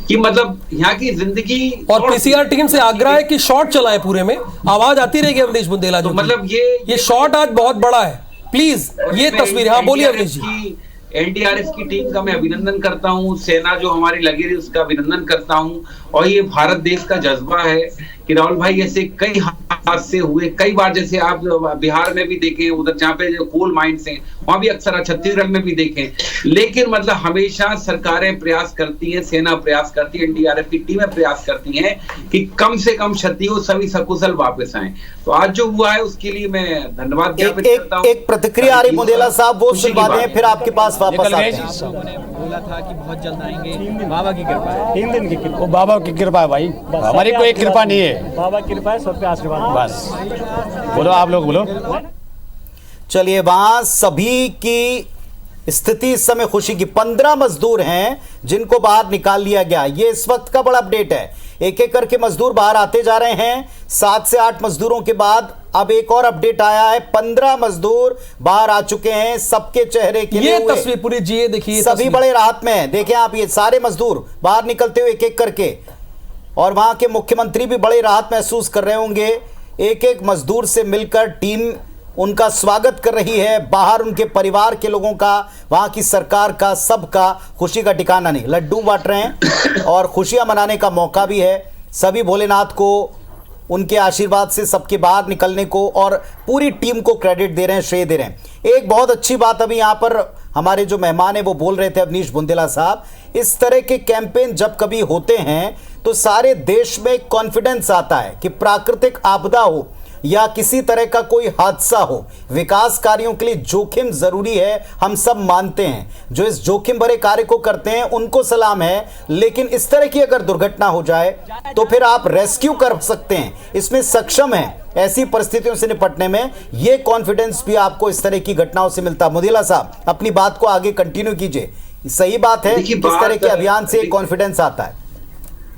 कि मतलब यहाँ की जिंदगी। और पीसीआर टीम से आग्रह है कि शॉट चलाए, पूरे में आवाज आती रहेगी अवनीश बुंदेला जी। तो मतलब ये शॉट आज बहुत बड़ा है, प्लीज ये तस्वीर। हाँ बोलिए अवनीश जी। एनडीआरएफ की टीम का मैं अभिनंदन करता हूँ, सेना जो हमारी लगी रही उसका अभिनंदन करता हूँ। और ये भारत देश का जज्बा है कि राहुल भाई ऐसे कई हादसे हुए कई बार, जैसे आप बिहार में भी देखें, उधर जहाँ पे जो कोल माइंस हैं वहां भी अक्सर, छत्तीसगढ़ में भी देखें। लेकिन मतलब हमेशा सरकारें प्रयास करती हैं, सेना प्रयास करती है, एनडीआरएफ की टीमें प्रयास करती हैं कि कम से कम क्षति हो, सभी सकुशल वापस आए। तो आज जो हुआ है उसके लिए मैं धन्यवाद ज्ञापित करता हूँ। एक प्रतिक्रिया आ रही बुंदेला साहब, वो सुनवा दें, फिर आपके पास वापस आते हैं। बोला था कि बहुत जल्द आएंगे, बाबा की कृपा है, 3 दिन की, वो बाबा की कृपा है भाई, हमारी कोई कृपा नहीं है, बाबा की कृपा है, सबके आशीर्वाद। बस बोलो, आप लोग बोलो। चलिए, वहां सभी की स्थिति इस समय खुशी की। 15 मजदूर हैं जिनको बाहर निकाल लिया गया, ये इस वक्त का बड़ा अपडेट है। एक एक करके मजदूर बाहर आते जा रहे हैं। 7 से 8 मजदूरों के बाद अब एक और अपडेट आया है, 15 मजदूर बाहर आ चुके हैं। सबके चेहरे के ये तस्वीर पूरी जी देखिए, सभी बड़े राहत में हैं। देखें आप, ये सारे मजदूर बाहर निकलते हुए एक एक करके, और वहां के मुख्यमंत्री भी बड़े राहत महसूस कर रहे होंगे। एक एक मजदूर से मिलकर टीम उनका स्वागत कर रही है। बाहर उनके परिवार के लोगों का, वहां की सरकार का, सबका खुशी का ठिकाना नहीं। लड्डू बांट रहे हैं और खुशियां मनाने का मौका भी है। सभी भोलेनाथ को, उनके आशीर्वाद से सबके बाहर निकलने को, और पूरी टीम को क्रेडिट दे रहे हैं, श्रेय दे रहे हैं। एक बहुत अच्छी बात अभी यहाँ पर हमारे जो मेहमान है वो बोल रहे थे, अवनीश बुंदेला साहब, इस तरह के कैंपेन जब कभी होते हैं तो सारे देश में कॉन्फिडेंस आता है कि प्राकृतिक आपदा हो या किसी तरह का कोई हादसा हो, विकास कार्यों के लिए जोखिम जरूरी है, हम सब मानते हैं। जो इस जोखिम भरे कार्य को करते हैं उनको सलाम है, लेकिन इस तरह की अगर दुर्घटना हो जाए तो फिर आप रेस्क्यू कर सकते हैं, इसमें सक्षम है ऐसी परिस्थितियों से निपटने में। ये कॉन्फिडेंस भी आपको इस तरह की घटनाओं से मिलता है। मुदिला साहब, अपनी बात को आगे कंटिन्यू कीजिए। सही बात है, इस तरह के अभियान से कॉन्फिडेंस आता है।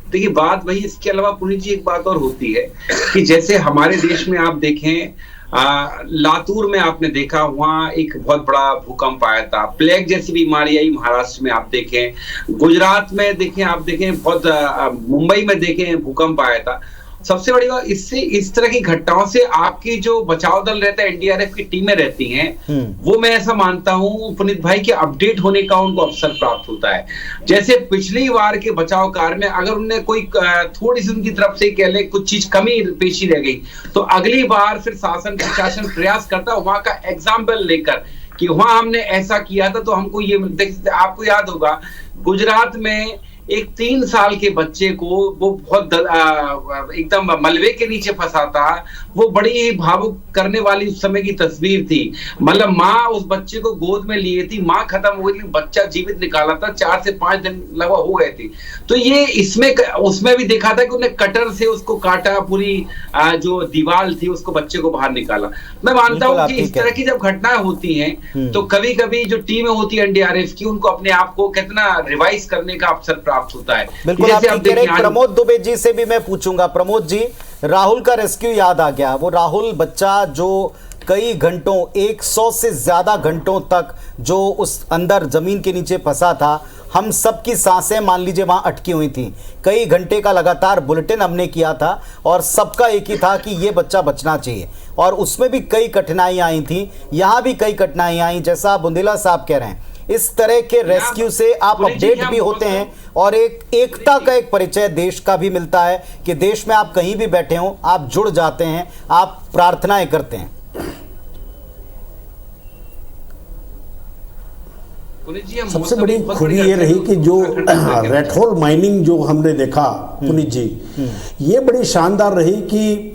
देखिए, बात वही, इसके अलावा पुनीत जी एक बात और होती है कि जैसे हमारे देश में आप देखें, लातूर में आपने देखा, वहां एक बहुत बड़ा भूकंप आया था, प्लेग जैसी बीमारी आई महाराष्ट्र में आप देखें, गुजरात में देखें, आप देखें बहुत, मुंबई में देखें भूकंप आया था। सबसे बड़ी बात, इससे इस तरह की घटनाओं से आपकी जो बचाव दल रहता है, एनडीआरएफ की टीमें रहती हैं, वो मैं ऐसा मानता हूं पुनीत भाई कि अपडेट होने का उनको अवसर प्राप्त होता है। जैसे पिछली बार के बचाव कार्य में अगर उन्हें कोई थोड़ी सी उनकी तरफ से कह ले कुछ चीज कमी पेशी रह गई, तो अगली बार फिर शासन प्रशासन प्रयास करता है वहां का एग्जाम्पल लेकर कि वहां हमने ऐसा किया था तो हमको ये। आपको याद होगा गुजरात में एक 3 साल के बच्चे को वो बहुत एकदम मलबे के नीचे फंसा था। वो बड़ी ही भावुक करने वाली उस समय की तस्वीर थी। मतलब माँ उस बच्चे को गोद में लिए थी, माँ खत्म हो गई, बच्चा जीवित निकाला था। 4 से 5 दिन लगभग हो गए थे। तो ये इसमें उसमें भी देखा था कि उन्हें कटर से उसको काटा, पूरी जो दीवार थी उसको बच्चे को बाहर निकाला। मैं मानता हूँ कि इस तरह की जब घटनाएं होती हैं तो कभी कभी जो टीमें होती है एनडीआरएफ की, उनको अपने आप को कितना रिवाइज करने का अवसर प्राप्त होता है। बिल्कुल आप कह रहे हैं। प्रमोद दुबे जी से भी मैं पूछूंगा। प्रमोद जी, राहुल का रेस्क्यू याद आ गया। वो राहुल बच्चा जो कई घंटों, 100 से ज्यादा घंटों तक जो उस अंदर जमीन के नीचे फंसा था, हम सबकी सांसें मान लीजिए वहां अटकी हुई थी। कई घंटे का लगातार बुलेटिन हमने किया था और सबका एक ही था कि ये बच्चा बचना चाहिए। और उसमें भी कई कठिनाइयां आई थी, यहां भी कई कठिनाइयां आई। जैसा बुंदेला साहब कह रहे हैं, इस तरह के रेस्क्यू से आप अपडेट भी होते हैं और एक एकता का एक परिचय देश का भी मिलता है कि देश में आप कहीं भी बैठे हो, आप जुड़ जाते हैं, आप प्रार्थनाएं करते हैं। सबसे बड़ी खूबी ये रही कि जो रेड होल माइनिंग जो हमने देखा पुनीत जी, ये बड़ी शानदार रही कि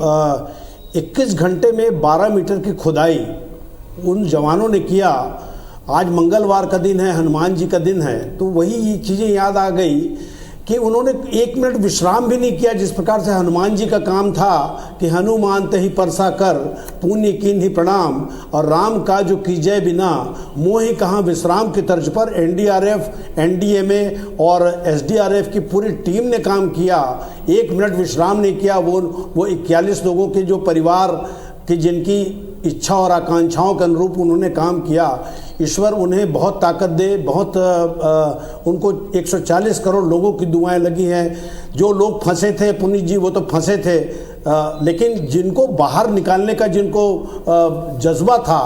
21 घंटे में 12 मीटर की खुदाई उन जवानों ने किया। आज मंगलवार का दिन है, हनुमान जी का दिन है, तो वही ये चीज़ें याद आ गई कि उन्होंने 1 मिनट विश्राम भी नहीं किया। जिस प्रकार से हनुमान जी का काम था कि हनुमान तहि परसा कर पुण्य कीन्हि प्रणाम, और राम का जो कीजय बिना मोहि कहाँ विश्राम की तर्ज पर एनडीआरएफ, एनडीएमए और एसडीआरएफ की पूरी टीम ने काम किया। 1 मिनट विश्राम नहीं किया। वो 41 लोगों के जो परिवार की जिनकी इच्छा और आकांक्षाओं के अनुरूप उन्होंने काम किया, ईश्वर उन्हें बहुत ताकत दे। बहुत उनको 140 करोड़ लोगों की दुआएं लगी हैं। जो लोग फंसे थे पुनीत जी, वो तो फंसे थे, लेकिन जिनको बाहर निकालने का जिनको जज्बा था,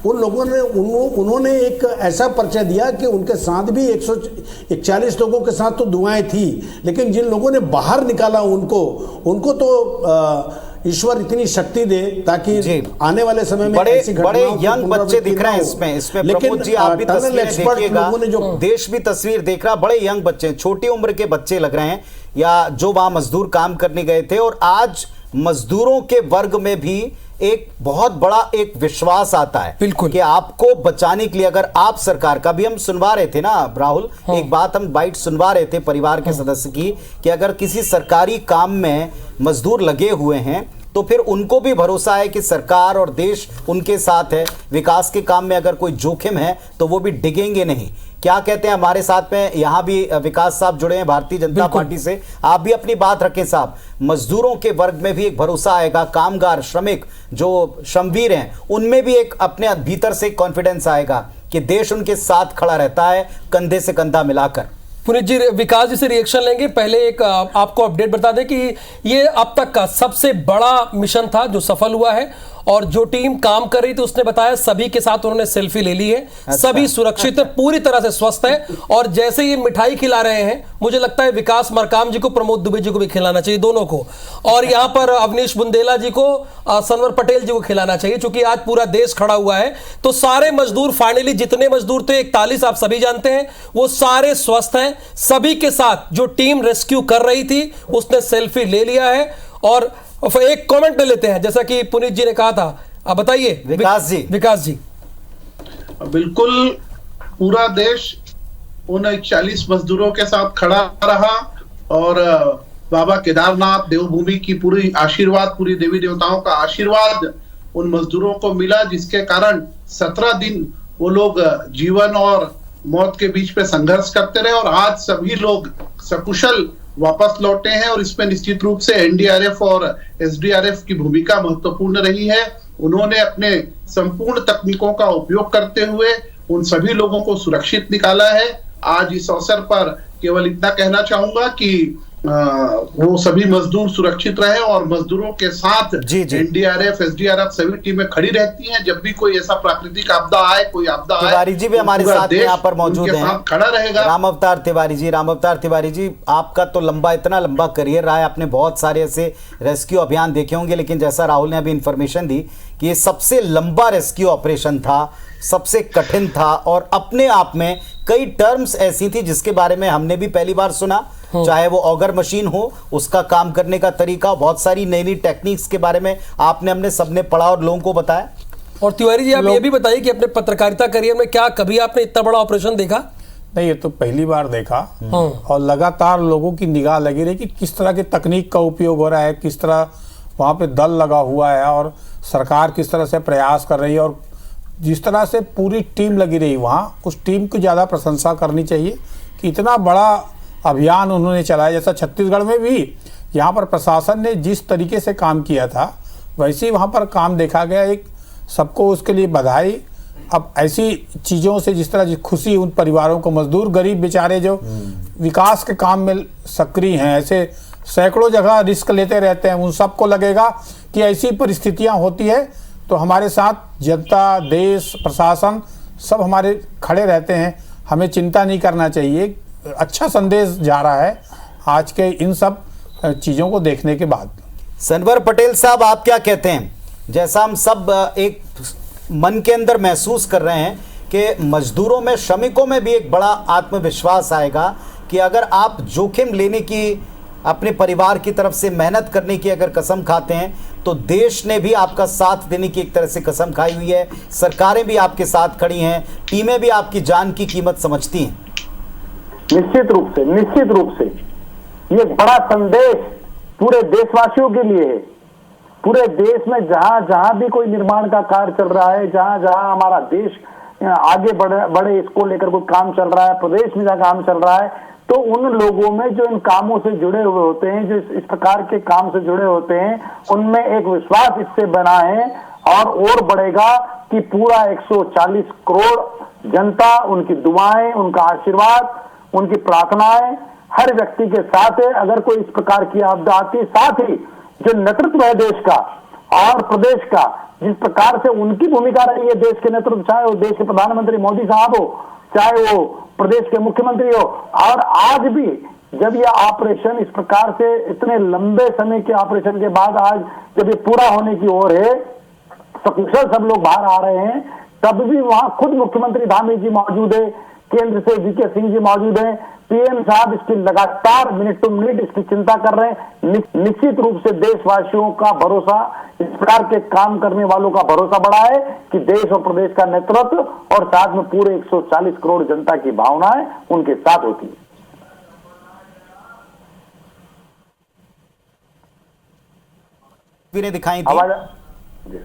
उन लोगों ने उन्होंने एक ऐसा परिचय दिया कि उनके साथ भी 141 लोगों के साथ तो दुआएं थी, लेकिन जिन लोगों ने बाहर निकाला उनको तो ईश्वर इतनी शक्ति दे ताकि आने वाले समय में बड़े यंग बच्चे दिख रहे हैं इसमें प्रमोद जी, आप भी तस्वीर देखिएगा, देश भी तस्वीर देख रहा। बड़े यंग बच्चे, छोटी उम्र के बच्चे लग रहे हैं, या जो वहां मजदूर काम करने गए थे। और आज मजदूरों के वर्ग में भी एक बहुत बड़ा एक विश्वास आता है बिल्कुल कि आपको बचाने के लिए, अगर आप सरकार का भी हम सुनवा रहे थे ना राहुल, एक बात हम बाइट सुनवा रहे थे परिवार के सदस्य की, कि अगर किसी सरकारी काम में मजदूर लगे हुए हैं तो फिर उनको भी भरोसा है कि सरकार और देश उनके साथ है। विकास के काम में अगर कोई जोखिम है तो वो भी डिगेंगे नहीं। क्या कहते हैं हमारे साथ में यहाँ भी विकास साहब जुड़े हैं भारतीय जनता पार्टी से, आप भी अपनी बात रखें साहब। मजदूरों के वर्ग में भी एक भरोसा आएगा, कामगार, श्रमिक, जो श्रमवीर हैं, उनमें भी एक अपने भीतर से कॉन्फिडेंस आएगा कि देश उनके साथ खड़ा रहता है, कंधे से कंधा मिलाकर। पुनीत जी, विकास जी से रिएक्शन लेंगे। पहले एक आपको अपडेट बता दें कि ये अब तक का सबसे बड़ा मिशन था जो सफल हुआ है, और जो टीम काम कर रही थी उसने बताया सभी के साथ उन्होंने सेल्फी ले ली है। अच्छा। सभी सुरक्षित है, पूरी तरह से स्वस्थ है। और जैसे ये मिठाई खिला रहे हैं, मुझे लगता है विकास मरकाम जी को, प्रमोद दुबे जी को भी खिलाना चाहिए, दोनों को। और यहाँ पर अवनीश बुंदेला जी को, सनवर पटेल जी को खिलाना चाहिए, क्योंकि आज पूरा देश खड़ा हुआ है। तो सारे मजदूर, फाइनली जितने मजदूर थे 41, आप सभी जानते हैं, वो सारे स्वस्थ हैं। सभी के साथ जो टीम रेस्क्यू कर रही थी उसने सेल्फी ले लिया है। और एक कमेंट ले लेते हैं, जैसा कि पुनीत जी ने कहा था, आप बताइए विकास जी। बिल्कुल, पूरा देश उन 41 मजदूरों के साथ खड़ा रहा और बाबा केदारनाथ देवभूमि की पूरी आशीर्वाद, पूरी देवी देवताओं का आशीर्वाद उन मजदूरों को मिला, जिसके कारण 17 दिन वो लोग जीवन और मौत के बीच पे संघर्ष करते रहे और आज सभी लोग सकुशल वापस लौटे हैं। और इसमें निश्चित रूप से एनडीआरएफ और एसडीआरएफ की भूमिका महत्वपूर्ण रही है। उन्होंने अपने संपूर्ण तकनीकों का उपयोग करते हुए उन सभी लोगों को सुरक्षित निकाला है। आज इस अवसर पर केवल इतना कहना चाहूंगा कि वो सभी मजदूर सुरक्षित रहे और मजदूरों के साथ एनडीआरएफ, एसडीआरएफ सभी टीमें खड़ी रहती हैं। जब भी कोई ऐसा प्राकृतिक आपदा आए, कोई आपदा आए, तिवारी जी भी हमारे साथ यहाँ पर मौजूद हैं, खड़ा रहेगा। राम अवतार तिवारी जी, आपका तो इतना लंबा करियर रहा है, आपने बहुत सारे ऐसे रेस्क्यू अभियान देखे होंगे, लेकिन जैसा राहुल ने अभी इंफॉर्मेशन दी कि ये सबसे लंबा रेस्क्यू ऑपरेशन था, सबसे कठिन था और अपने आप में कई टर्म्स ऐसी थी जिसके बारे में हमने भी पहली बार सुना, चाहे वो ऑगर मशीन हो, उसका काम करने का तरीका, बहुत सारी नई नई टेक्निक्स के बारे में आपने हमने सबने पढ़ा और लोगों को बताया। और तिवारी जी आप ये भी बताइए कि अपने पत्रकारिता करियर में क्या कभी आपने इतना बड़ा ऑपरेशन देखा? नहीं, ये तो पहली बार देखा और लगातार लोगों की निगाह लगी रही कि किस तरह की तकनीक का उपयोग हो रहा है, किस तरह वहाँ पे दल लगा हुआ है और सरकार किस तरह से प्रयास कर रही है और जिस तरह से पूरी टीम लगी रही वहाँ, उस टीम की ज़्यादा प्रशंसा करनी चाहिए कि इतना बड़ा अभियान उन्होंने चलाया। जैसा छत्तीसगढ़ में भी यहाँ पर प्रशासन ने जिस तरीके से काम किया था वैसे ही वहाँ पर काम देखा गया। एक सबको उसके लिए बधाई। अब ऐसी चीज़ों से जिस तरह खुशी उन परिवारों को, मजदूर गरीब बेचारे जो विकास के काम में सक्रिय हैं, ऐसे सैकड़ों जगह रिस्क लेते रहते हैं, उन सबको लगेगा कि ऐसी परिस्थितियां होती है तो हमारे साथ जनता, देश, प्रशासन सब हमारे खड़े रहते हैं, हमें चिंता नहीं करना चाहिए। अच्छा संदेश जा रहा है आज के इन सब चीज़ों को देखने के बाद। सनवर पटेल साहब, आप क्या कहते हैं? जैसा हम सब एक मन के अंदर महसूस कर रहे हैं कि मजदूरों में, श्रमिकों में भी एक बड़ा आत्मविश्वास आएगा कि अगर आप जोखिम लेने की, अपने परिवार की तरफ से मेहनत करने की अगर कसम खाते हैं तो देश ने भी आपका साथ देने की एक तरह से कसम खाई हुई है। सरकारें भी आपके साथ खड़ी हैं, टीमें भी आपकी जान की कीमत समझती हैं। निश्चित रूप से ये बड़ा संदेश पूरे देशवासियों के लिए है। पूरे देश में जहां जहां भी कोई निर्माण का कार्य चल रहा है, जहां जहां हमारा देश आगे बढ़े इसको लेकर कोई काम चल रहा है, प्रदेश में जहां काम चल रहा है, तो उन लोगों में जो इन कामों से जुड़े हुए होते हैं, जो इस प्रकार के काम से जुड़े होते हैं, उनमें एक विश्वास इससे बना है और बढ़ेगा कि पूरा 140 करोड़ जनता, उनकी दुआएं, उनका आशीर्वाद, उनकी प्रार्थनाएं हर व्यक्ति के साथ है। अगर कोई इस प्रकार की आपदा आती, साथ ही जो नेतृत्व है देश का और प्रदेश का, जिस प्रकार से उनकी भूमिका रही है देश के नेतृत्व, चाहे वो देश के प्रधानमंत्री मोदी साहब हो, चाहे वो प्रदेश के मुख्यमंत्री हो, और आज भी जब यह ऑपरेशन इस प्रकार से इतने लंबे समय के ऑपरेशन के बाद आज जब ये पूरा होने की ओर है, सकुशल सब लोग बाहर आ रहे हैं, तब भी वहां खुद मुख्यमंत्री धामी जी मौजूद है, केंद्र से वीके सिंह जी मौजूद हैं, पीएम साहब इसकी लगातार मिनट टू मिनट इसकी चिंता कर रहे हैं। निश्चित रूप से देशवासियों का भरोसा, इस प्रकार के काम करने वालों का भरोसा बढ़ा है कि देश और प्रदेश का नेतृत्व और साथ में पूरे 140 करोड़ जनता की भावनाएं उनके साथ होती है। दिखाई दी।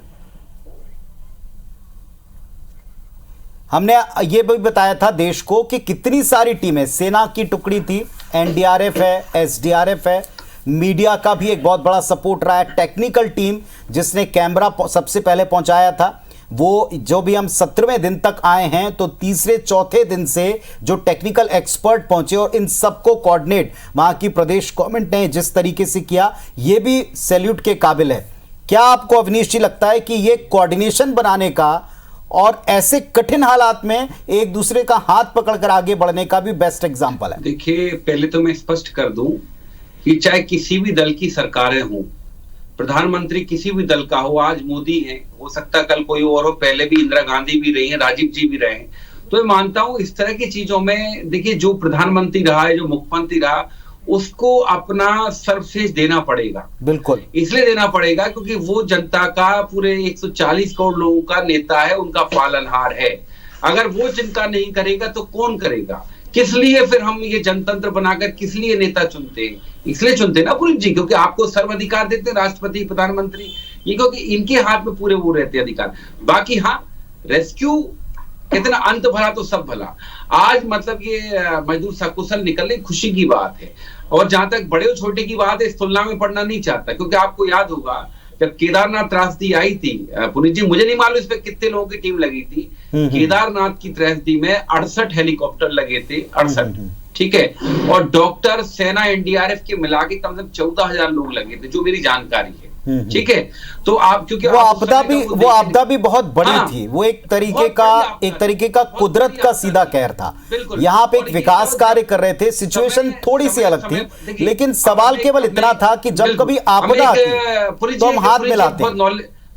हमने ये भी बताया था देश को कि कितनी सारी टीमें, सेना की टुकड़ी थी, एनडीआरएफ है, एसडीआरएफ है, मीडिया का भी एक बहुत बड़ा सपोर्ट रहा है, टेक्निकल टीम जिसने कैमरा सबसे पहले पहुंचाया था, वो जो भी हम 17वें दिन तक आए हैं तो तीसरे चौथे दिन से जो टेक्निकल एक्सपर्ट पहुंचे और इन सबको कोऑर्डिनेट वहां की प्रदेश गवर्नमेंट ने जिस तरीके से किया, ये भी सैल्यूट के काबिल है। क्या आपको अवनीश जी लगता है कि ये कोऑर्डिनेशन बनाने का और ऐसे कठिन हालात में एक दूसरे का हाथ पकड़कर आगे बढ़ने का भी बेस्ट एग्जांपल है? देखिए, पहले तो मैं स्पष्ट कर दूं कि चाहे किसी भी दल की सरकारें हों, प्रधानमंत्री किसी भी दल का हो, आज मोदी है, हो सकता कल कोई और हो, पहले भी इंदिरा गांधी भी रही है, राजीव जी भी रहे हैं, तो मैं मानता हूं इस तरह की चीजों में देखिए जो प्रधानमंत्री रहा है, जो मुख्यमंत्री रहा, उसको अपना सर्वश्रेष्ठ देना पड़ेगा। बिल्कुल इसलिए देना पड़ेगा क्योंकि वो जनता का, पूरे 140 करोड़ लोगों का नेता है, उनका पालनहार है। अगर वो चिंता नहीं करेगा तो कौन करेगा? किस लिए फिर हम ये जनतंत्र बनाकर किस लिए नेता चुनते हैं? इसलिए चुनते ना पुनीत जी, क्योंकि आपको सर्वाधिकार देते हैं राष्ट्रपति, प्रधानमंत्री, ये क्योंकि इनके हाथ में पूरे वो रहते अधिकार। बाकी हाँ, रेस्क्यू कहते ना, अंत भला तो सब भला। आज मतलब ये मजदूर सकुशल निकलने खुशी की बात है। और जहां तक बड़े और छोटे की बात है, इस तुलना में पढ़ना नहीं चाहता, क्योंकि आपको याद होगा जब केदारनाथ त्रासदी आई थी, पुनीत जी मुझे नहीं मालूम इस पे कितने लोगों की टीम लगी थी, केदारनाथ की त्रासदी में 68 हेलीकॉप्टर लगे थे, 68, ठीक है, और डॉक्टर, सेना, एनडीआरएफ के मिला के कम से कम 14,000 लोग लगे थे, जो मेरी जानकारी है, ठीक है। तो आप क्योंकि वो आपदा भी बहुत बड़ी थी, वो एक तरीके का कुदरत का सीधा कहर था। यहाँ पे एक विकास कार्य कर रहे थे, सिचुएशन थोड़ी सी अलग थी, लेकिन सवाल केवल इतना था कि जब कभी आपदा आती तो हम हाथ मिलाते।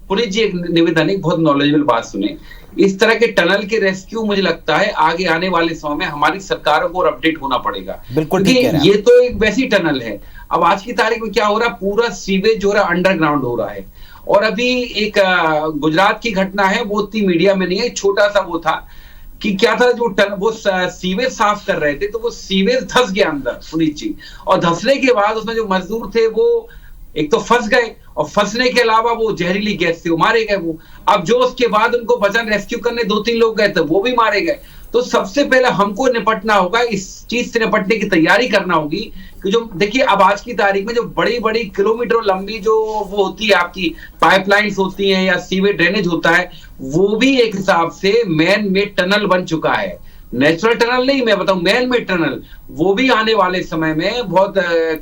पुनीत जी एक निवेदन, एक बहुत नॉलेजेबल बात सुने इस तरह के टनल के रेस्क्यू मुझे लगता है आगे आने वाले समय में हमारी सरकारों को और अपडेट होना पड़ेगा, बिल्कुल क्योंकि ये तो एक वैसी टनल है। अब आज की तारीख में क्या हो रहा है, पूरा सीवेज जो है अंडरग्राउंड हो रहा है। और अभी एक गुजरात की घटना है, वो इतनी मीडिया में नहीं है, छोटा सा वो था कि क्या था, जो वो सीवेज साफ कर रहे थे तो वो सीवेज धंस गया अंदर पुनीत जी, और धंसने के बाद उसमें जो मजदूर थे वो एक तो फंस गए, और फंसने के अलावा वो जहरीली गैस से मारे गए वो। अब जो उसके बाद उनको बचाने रेस्क्यू करने 2-3 लोग गए थे, वो भी मारे गए। तो सबसे पहले हमको निपटना होगा, इस चीज से निपटने की तैयारी करना होगी कि जो देखिए अब आज की तारीख में जो बड़ी बड़ी किलोमीटर लंबी जो वो होती है आपकी पाइपलाइंस होती हैं या सीवेज ड्रेनेज होता है, वो भी एक हिसाब से मैन मेड टनल बन चुका है। नेचुरल टनल नहीं, मैं बताऊं मैन मेड टनल, वो भी आने वाले समय में बहुत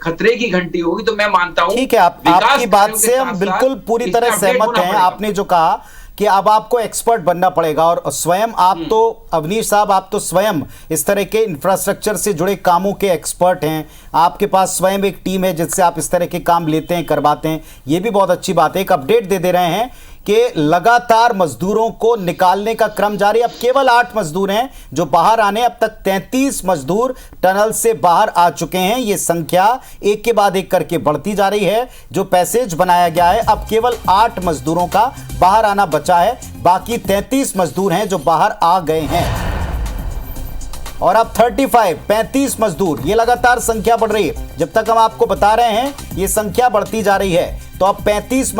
खतरे की घंटी होगी। तो मैं मानता हूं, ठीक है, आपकी बात से हम बिल्कुल पूरी तरह सहमत हैं। आपने जो कहा कि अब आपको एक्सपर्ट बनना पड़ेगा, और स्वयं आप तो अवनीश साहब, आप तो स्वयं इस तरह के इंफ्रास्ट्रक्चर से जुड़े कामों के एक्सपर्ट हैं, आपके पास स्वयं एक टीम है जिससे आप इस तरह के काम लेते हैं, करवाते हैं, ये भी बहुत अच्छी बात है। एक अपडेट दे रहे हैं कि लगातार मजदूरों को निकालने का क्रम जारी। अब केवल 8 मजदूर हैं जो बाहर आने, अब तक 33 मजदूर टनल से बाहर आ चुके हैं। ये संख्या एक के बाद एक करके बढ़ती जा रही है। जो पैसेज बनाया गया है, अब केवल 8 मजदूरों का बाहर आना बचा है, बाकी 33 मजदूर हैं जो बाहर आ गए हैं। और अब 35 मजदूर, ये लगातार संख्या बढ़ रही है। जब तक हम आपको बता रहे हैं ये संख्या बढ़ती जा रही है, तो अब 35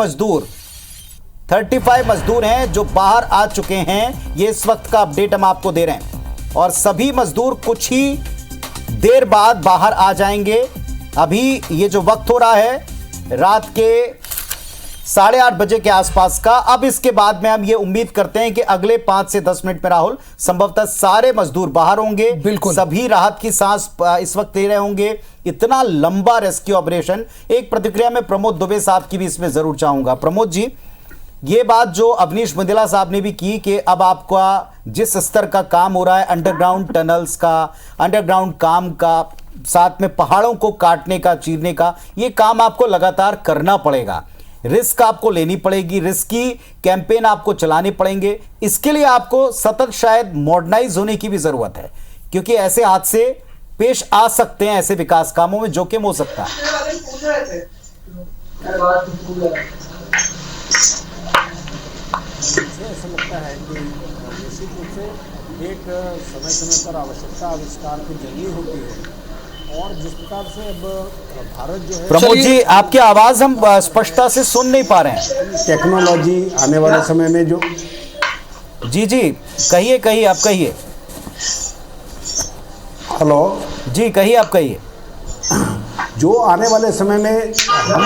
मजदूर हैं जो बाहर आ चुके हैं। ये इस वक्त का अपडेट हम आपको दे रहे हैं, और सभी मजदूर कुछ ही देर बाद बाहर आ जाएंगे। अभी ये जो वक्त हो रहा है रात के 8:30 बजे के आसपास का। अब इसके बाद में हम ये उम्मीद करते हैं कि अगले 5 से 10 मिनट में राहुल संभवतः सारे मजदूर बाहर होंगे, बिल्कुल सभी राहत की सांस इस वक्त ले रहे होंगे। इतना लंबा रेस्क्यू ऑपरेशन। एक प्रतिक्रिया में प्रमोद दुबे साहब की भी इसमें जरूर चाहूंगा। प्रमोद जी, ये बात जो अवनीश बुंदेला साहब ने भी की कि अब आपका जिस स्तर का काम हो रहा है, अंडरग्राउंड टनल्स का, अंडरग्राउंड काम का, साथ में पहाड़ों को काटने का, चीरने का, ये काम आपको लगातार करना पड़ेगा। रिस्क आपको लेनी पड़ेगी, रिस्की कैंपेन आपको चलाने पड़ेंगे। इसके लिए आपको सतत शायद मॉडर्नाइज होने की भी जरूरत है, क्योंकि ऐसे हादसे पेश आ सकते हैं, ऐसे विकास कामों में जोखिम हो सकता है। ऐसा लगता है कि निश्चित रूप से एक समय समय पर आवश्यकता आविष्कार की जरूरी होती है, और जिस प्रकार से अब भारत जो है। प्रमोद जी, आपकी आवाज हम स्पष्टता से सुन नहीं पा रहे हैं। टेक्नोलॉजी आने वाले समय में जो जी कहिए आप कहिए। हेलो जी कहिए, आप कहिए। जो आने वाले समय में हम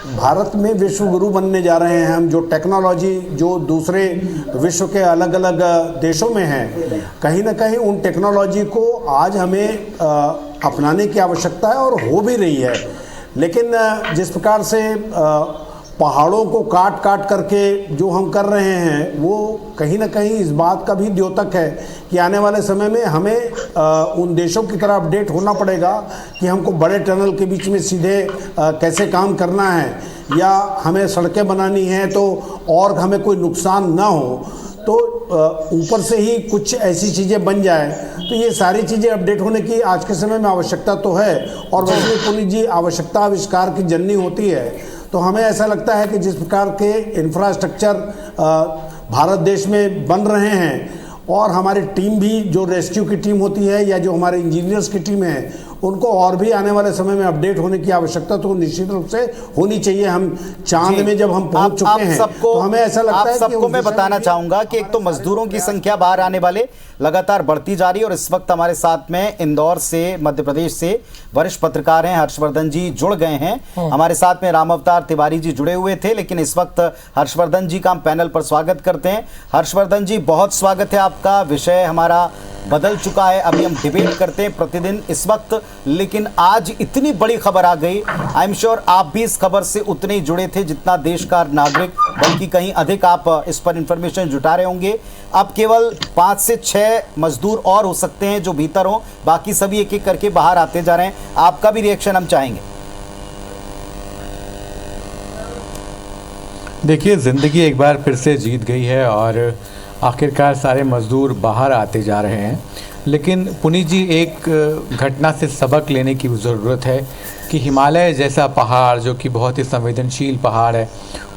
भारत में विश्व गुरु बनने जा रहे हैं। हम जो टेक्नोलॉजी जो दूसरे विश्व के अलग अलग देशों में है, कहीं ना कहीं उन टेक्नोलॉजी को आज हमें अपनाने की आवश्यकता है, और हो भी रही है। लेकिन जिस प्रकार से पहाड़ों को काट करके जो हम कर रहे हैं, वो कहीं ना कहीं इस बात का भी द्योतक है कि आने वाले समय में हमें उन देशों की तरह अपडेट होना पड़ेगा कि हमको बड़े टनल के बीच में सीधे कैसे काम करना है, या हमें सड़कें बनानी हैं तो और हमें कोई नुकसान ना हो, तो ऊपर से ही कुछ ऐसी चीज़ें बन जाए। तो ये सारी चीज़ें अपडेट होने की आज के समय में आवश्यकता तो है। और वैसे पुनीत जी, आवश्यकता आविष्कार की जननी होती है, तो हमें ऐसा लगता है कि जिस प्रकार के इंफ्रास्ट्रक्चर भारत देश में बन रहे हैं, और हमारी टीम भी जो रेस्क्यू की टीम होती है या जो हमारे इंजीनियर्स की टीम है, उनको और भी आने वाले समय में अपडेट होने की आवश्यकता तो निश्चित रूप से होनी चाहिए। हम चांद में जब हम पहुंच चुके हैं, तो हमें ऐसा लगता है सबको मैं बताना चाहूंगा कि एक तो मजदूरों की संख्या बाहर आने वाले लगातार बढ़ती जा रही है। और इस वक्त हमारे साथ में इंदौर से, मध्य प्रदेश से वरिष्ठ पत्रकार हैं हर्षवर्धन जी जुड़ गए हैं। हमारे साथ में राम अवतार तिवारी जी जुड़े हुए थे, लेकिन इस वक्त हर्षवर्धन जी का हम पैनल पर स्वागत करते हैं। हर्षवर्धन जी, बहुत स्वागत है आपका। विषय हमारा बदल चुका है, अभी हम डिबेट करते हैं प्रतिदिन इस वक्त, लेकिन आज इतनी बड़ी खबर आ गई। आई एम श्योर आप भी इस खबर से उतने ही जुड़े थे जितना देश का नागरिक, बल्कि कहीं अधिक आप इस पर इंफॉर्मेशन जुटा रहे होंगे। अब केवल 5 से 6 मजदूर और हो सकते हैं जो भीतर हो, बाकी सभी एक एक करके बाहर आते जा रहे हैं। आपका भी रिएक्शन हम चाहेंगे। देखिए, जिंदगी एक बार फिर से जीत गई है, और आखिरकार सारे मज़दूर बाहर आते जा रहे हैं। लेकिन पुनीत जी, एक घटना से सबक लेने की ज़रूरत है कि हिमालय जैसा पहाड़, जो कि बहुत ही संवेदनशील पहाड़ है,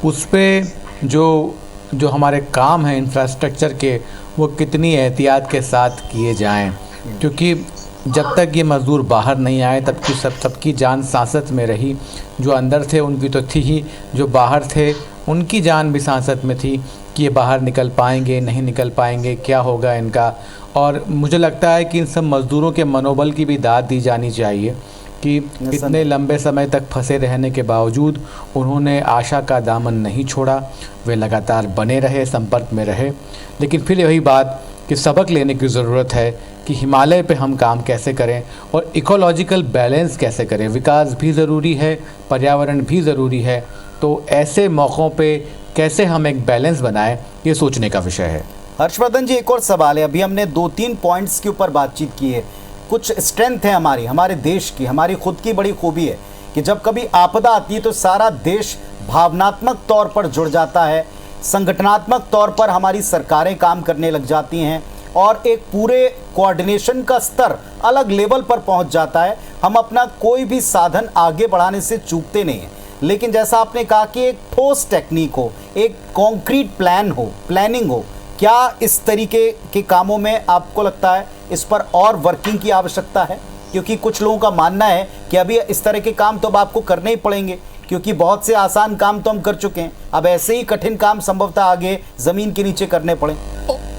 उस पे जो हमारे काम हैं इंफ्रास्ट्रक्चर के, वो कितनी एहतियात के साथ किए जाएं, क्योंकि जब तक ये मज़दूर बाहर नहीं आए तब की सबकी जान सांसत में रही। जो अंदर थे उनकी तो थी ही, जो बाहर थे उनकी जान भी सांसत में थी कि ये बाहर निकल पाएंगे नहीं निकल पाएंगे, क्या होगा इनका। और मुझे लगता है कि इन सब मज़दूरों के मनोबल की भी दाद दी जानी चाहिए कि इतने लंबे समय तक फंसे रहने के बावजूद उन्होंने आशा का दामन नहीं छोड़ा, वे लगातार बने रहे, संपर्क में रहे। लेकिन फिर वही बात कि सबक लेने की ज़रूरत है कि हिमालय पे हम काम कैसे करें और इकोलॉजिकल बैलेंस कैसे करें। विकास भी ज़रूरी है, पर्यावरण भी ज़रूरी है, तो ऐसे मौक़ों पे कैसे हम एक बैलेंस बनाएं, ये सोचने का विषय है। हर्षवर्धन जी, एक और सवाल है। अभी हमने 2-3 पॉइंट्स के ऊपर बातचीत की है। कुछ स्ट्रेंथ है हमारे देश की, हमारी खुद की बड़ी खूबी है कि जब कभी आपदा आती है तो सारा देश भावनात्मक तौर पर जुड़ जाता है, संगठनात्मक तौर पर हमारी सरकारें काम करने लग जाती हैं और एक पूरे कोऑर्डिनेशन का स्तर अलग लेवल पर पहुंच जाता है। हम अपना कोई भी साधन आगे बढ़ाने से चूकते नहीं हैं। लेकिन जैसा आपने कहा कि एक ठोस टेक्निक हो, एक कॉन्क्रीट प्लान हो, प्लानिंग हो, क्या इस तरीके के कामों में आपको लगता है इस पर और वर्किंग की आवश्यकता है? क्योंकि कुछ लोगों का मानना है कि अभी इस तरह के काम तो अब आपको करने ही पड़ेंगे, क्योंकि बहुत से आसान काम तो हम कर चुके हैं, अब ऐसे ही कठिन काम संभवतः आगे जमीन के नीचे करने पड़े।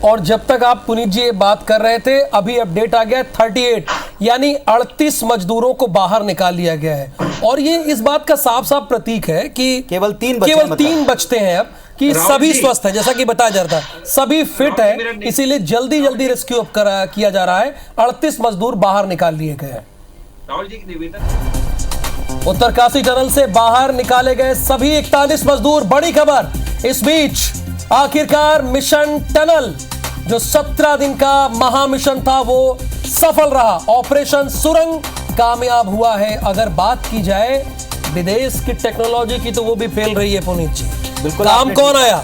और जब तक आप पुनीत जी ये बात कर रहे थे, अभी अपडेट आ गया 38 यानी 38 मजदूरों को बाहर निकाल लिया गया है। और ये इस बात का साफ साफ प्रतीक है कि केवल 3 बचते हैं अब, कि सभी स्वस्थ हैं, जैसा कि बताया जा रहा था, सभी फिट है, इसीलिए जल्दी जल्दी रेस्क्यू किया जा रहा है। 38 मजदूर बाहर निकाल लिए गए हैं। उत्तरकाशी टनल से बाहर निकाले गए सभी 41 मजदूर, बड़ी खबर। इस बीच आखिरकार मिशन टनल, जो 17 दिन का महामिशन था, वो सफल रहा। ऑपरेशन सुरंग कामयाब हुआ है। अगर बात की जाए विदेश की टेक्नोलॉजी की, तो वो भी फेल रही है पुनीत जी। बिल्कुल। काम कौन आया?